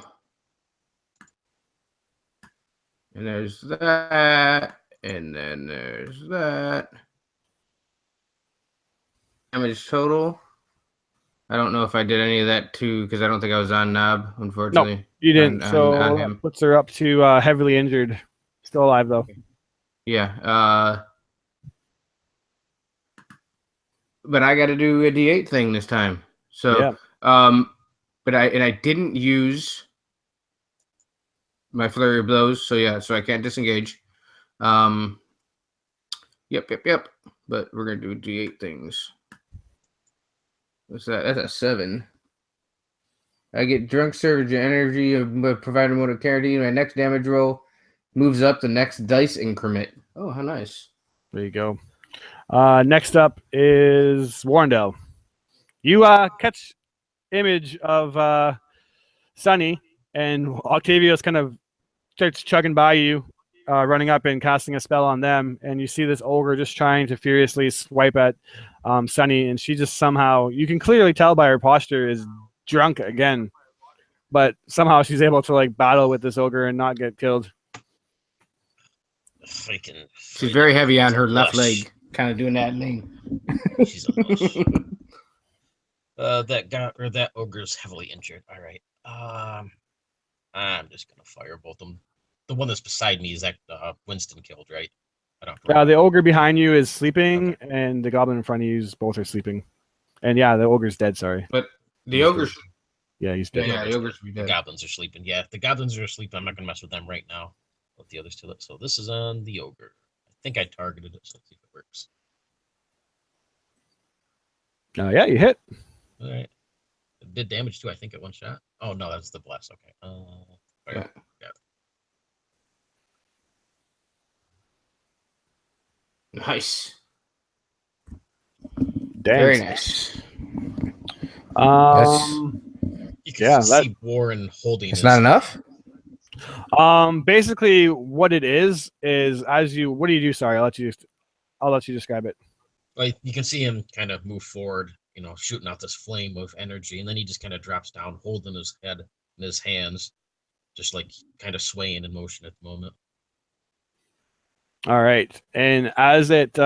there's that, and then there's that. Damage total. I don't know if I did any of that too, because I don't think I was on Knob, unfortunately. No, you didn't. On him. Puts her up to heavily injured. Still alive though. Yeah. But I got to do a D8 thing this time. So, yeah. But I didn't use my flurry of blows, so I can't disengage. Yep. But we're gonna do D8 things. What's that? That's a 7. I get drunk surge energy of provided mode of character. My next damage roll moves up the next dice increment. Oh, how nice. There you go. Next up is Warrendale. You catch image of Sunny, and Octavius kind of starts chugging by you, running up and casting a spell on them, and you see this ogre just trying to furiously swipe at Sunny, and she just somehow, you can clearly tell by her posture, is drunk again, but somehow she's able to battle with this ogre and not get killed. She's very heavy on her left leg, kind of doing that thing. She's a lush. That ogre's heavily injured. All right. I'm just gonna fire both of them. The one that's beside me is that Winston killed, right? The ogre behind you is sleeping, and the goblin in front of you both are sleeping. And the ogre's dead. Sorry, but the ogre's he's dead. Yeah, the ogre's dead. dead. The goblins are sleeping. Yeah, the goblins are asleep. I'm not gonna mess with them right now. Let the others do it. So this is on the ogre. I think I targeted it, so let's see if it works. Yeah, you hit. All right. It did damage too, I think, at one shot. Oh no, that's the blast. Okay. Okay. Yeah. Nice. Dang. Very nice. You can Yeah, see Warren holding. It's his not enough. Basically, what it is as you. What do you do? Sorry, I'll let you describe it. Like you can see him kind of move forward, shooting out this flame of energy, and then he just kind of drops down, holding his head in his hands, just like kind of swaying in motion at the moment. All right, and as it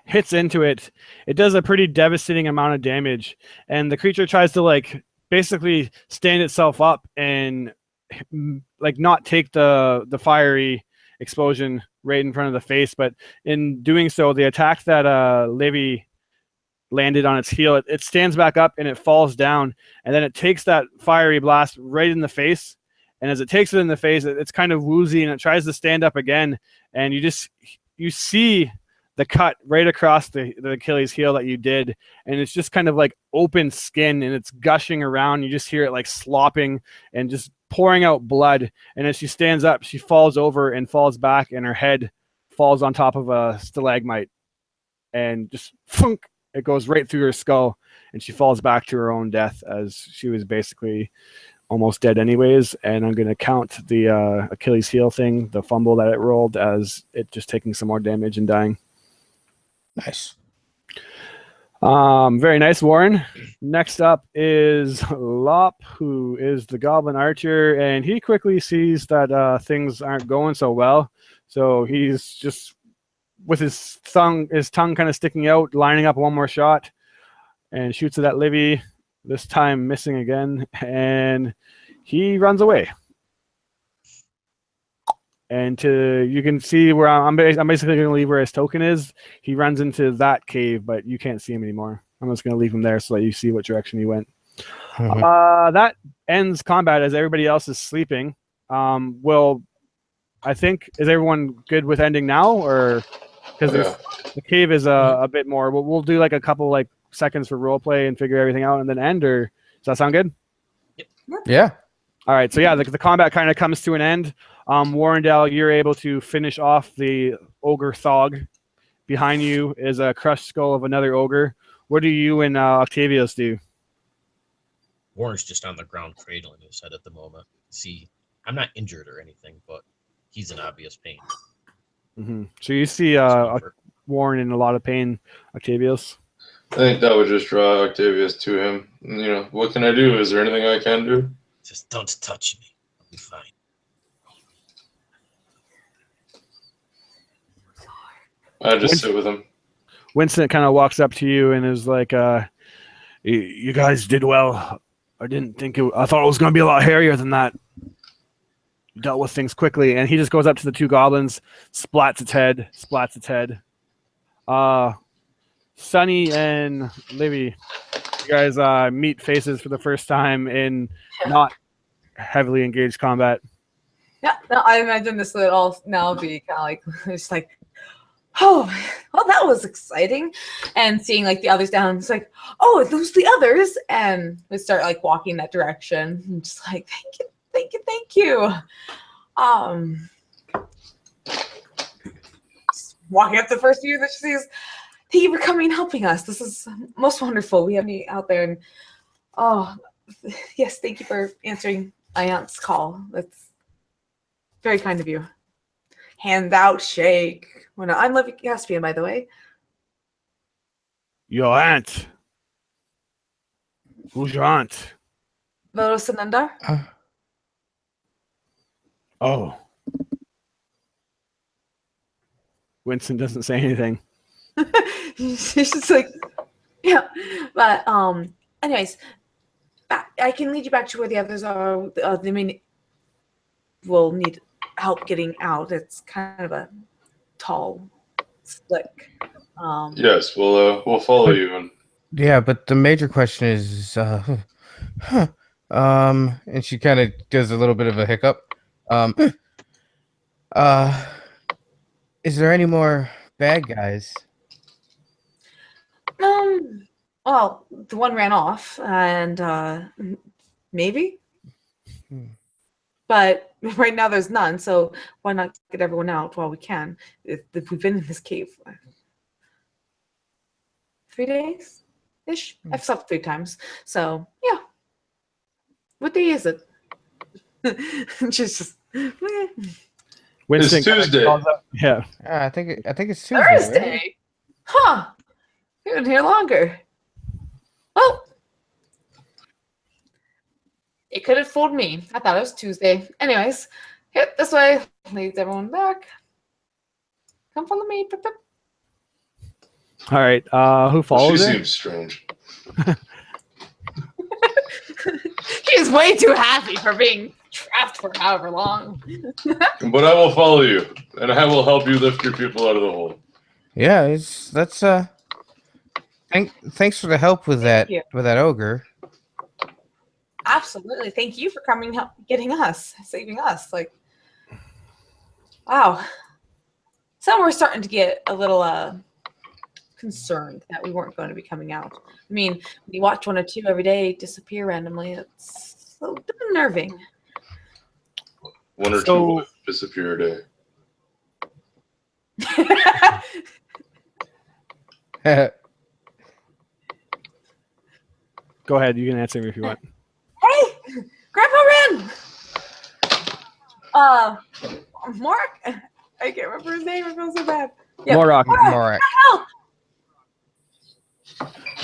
hits into it, it does a pretty devastating amount of damage, and the creature tries to basically stand itself up and not take the fiery explosion right in front of the face, but in doing so, the attack that Livy landed on its heel, it stands back up and it falls down, and then it takes that fiery blast right in the face. And as it takes it in the face, it's kind of woozy, and it tries to stand up again, and you see the cut right across the Achilles heel that you did, and it's just kind of like open skin, and it's gushing around. You just hear it like slopping and just pouring out blood. And as she stands up, she falls over and falls back, and her head falls on top of a stalagmite, and just thunk, it goes right through her skull, and she falls back to her own death, as she was basically almost dead anyways. And I'm going to count the Achilles heel thing, the fumble that it rolled, as it just taking some more damage and dying. Nice. Very nice, Warren. Next up is Lop, who is the goblin archer, and he quickly sees that things aren't going so well. So he's just with his tongue kind of sticking out, lining up one more shot, and shoots it at Livy. This time missing again, and he runs away. And you can see where I'm basically going to leave where his token is. He runs into that cave, but you can't see him anymore. I'm just going to leave him there so that you see what direction he went. That ends combat as everybody else is sleeping. I think, is everyone good with ending now, or because the cave is a bit more? We'll do like a couple seconds for role play and figure everything out, and then end. Or does that sound good? Yep. Yeah. All right. So yeah, the combat kind of comes to an end. Warrendale, you're able to finish off the ogre Thog. Behind you is a crushed skull of another ogre. What do you and Octavius do? Warren's just on the ground cradling his head at the moment. See, I'm not injured or anything, but he's in obvious pain. Mm-hmm. So you see Warren in a lot of pain, Octavius. I think that would just draw Octavius to him. What can I do? Is there anything I can do? Just don't touch me. I'll be fine. I just sit with him. Winston kind of walks up to you and is like, you guys did well. I thought it was going to be a lot hairier than that. You dealt with things quickly. And he just goes up to the two goblins, splats its head. Sunny and Livy, you guys meet faces for the first time in not heavily engaged combat. Yeah, no, I imagine this would all now be kind of like, it's like, oh, well, that was exciting. And seeing the others down, it's like, oh, are those the others? And we start walking in that direction. I'm just like, thank you. Just walking up the first few that she sees. Thank you for coming and helping us. This is most wonderful. We have me out there, and yes, thank you for answering my aunt's call. That's very kind of you. Hand out, shake. Well, no, I'm Livy Caspian, by the way. Your aunt. Who's your aunt? Vodo Sananda. Oh. Winston doesn't say anything. She's just like, yeah. But anyways, I can lead you back to where the others are. They will need help getting out. It's kind of a tall, slick. Yes, we'll follow you. And Yeah, but the major question is, and she kind of does a little bit of a hiccup. Is there any more bad guys? Well, the one ran off, and maybe. But right now there's none, so why not get everyone out while we can? If we've been in this cave 3 days ish, I've slept 3 times, so yeah. What day is it? just Winston It's Tuesday. calls up- Yeah. I think it's Tuesday. Thursday. Right? Huh? You've been here longer. Well, it could have fooled me. I thought it was Tuesday. Anyways, here this way leads everyone back. Come follow me. Pip, pip. All right. Who She follows it? seems strange. She's way too happy for being trapped for however long. But I will follow you, and I will help you lift your people out of the hole. Yeah, that's thanks for the help with that you. ogre. Absolutely. Thank you for coming help getting us, saving us. Like, wow. Some were starting to get a little concerned that we weren't going to be coming out. I mean, when you watch 1 or 2 every day disappear randomly, it's a little bit unnerving. 1 or 2 disappear a day. Go ahead. You can answer me if you want. Hey, Grandpa Ren! Mark? I can't remember his name. I feel so bad. Yeah. Morok. Morak.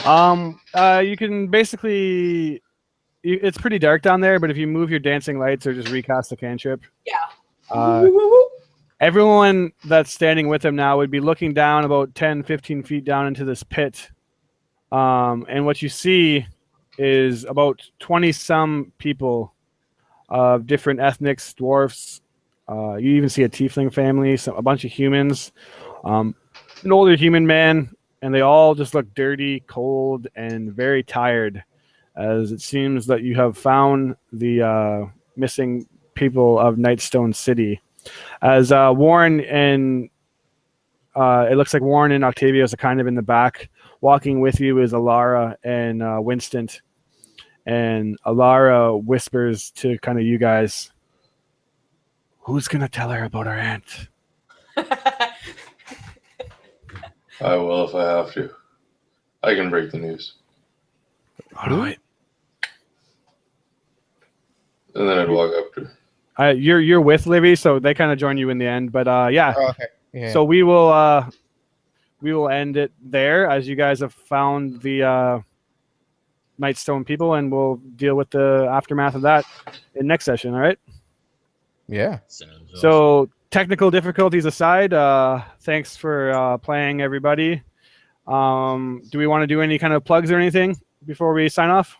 Help! You can basically. It's pretty dark down there, but if you move your dancing lights or just recast the cantrip, Yeah. everyone that's standing with him now would be looking down about 10, 15 feet down into this pit. And what you see is about 20-some people of different ethnics, dwarfs. You even see a tiefling family, a bunch of humans, an older human man, and they all just look dirty, cold, and very tired, as it seems that you have found the missing people of Nightstone City. As Warren and it looks like Warren and Octavia are kind of in the back. Walking with you is Alara and Winston. And Alara whispers to kind of you guys, "Who's going to tell her about her aunt?" I will if I have to. I can break the news. All right. And then I'd walk up to her. You're with Livy, so they kind of join you in the end. But yeah. Oh, okay. Yeah. So we will end it there, as you guys have found the Nightstone people, and we'll deal with the aftermath of that in next session. All right. Yeah. So technical difficulties aside, thanks for playing, everybody. Do we want to do any kind of plugs or anything before we sign off?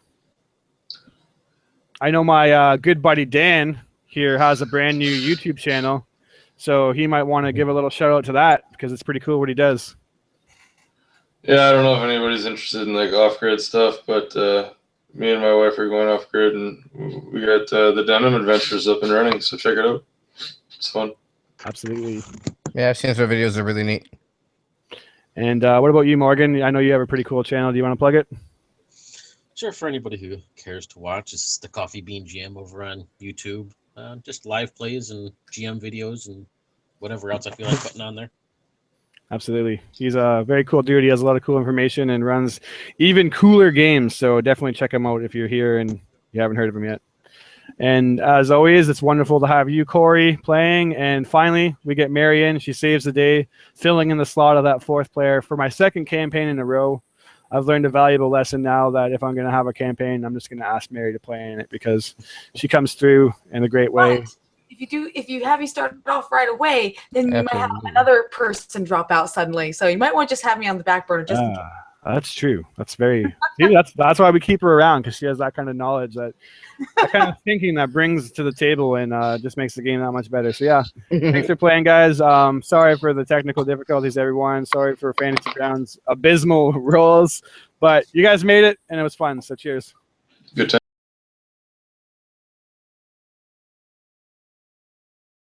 I know my good buddy Dan here has a brand new YouTube channel, so he might want to give a little shout out to that because it's pretty cool what he does. Yeah, I don't know if anybody's interested in like off-grid stuff, but me and my wife are going off-grid, and we got the Denim Adventures up and running, so check it out. It's fun. Absolutely. Yeah, I've seen some videos. They're really neat. And what about you, Morgan? I know you have a pretty cool channel. Do you want to plug it? Sure, for anybody who cares to watch, it's the Coffee Bean GM over on YouTube. Just live plays and GM videos and whatever else I feel like putting on there. Absolutely. He's a very cool dude. He has a lot of cool information and runs even cooler games. So definitely check him out if you're here and you haven't heard of him yet. And as always, it's wonderful to have you, Corey, playing. And finally, we get Mary in. She saves the day, filling in the slot of that 4th player for my 2nd campaign in a row. I've learned a valuable lesson now that if I'm going to have a campaign, I'm just going to ask Mary to play in it because she comes through in a great way. But if you have me start off right away, then you might have Absolutely. another person drop out suddenly. So you might want to just have me on the back burner just in case. That's true. That's very. See, that's why we keep her around, because she has that kind of knowledge, that kind of thinking that brings to the table, and just makes the game that much better. So yeah, thanks for playing, guys. Sorry for the technical difficulties, everyone. Sorry for Fantasy Grounds abysmal rolls, but you guys made it, and it was fun. So cheers.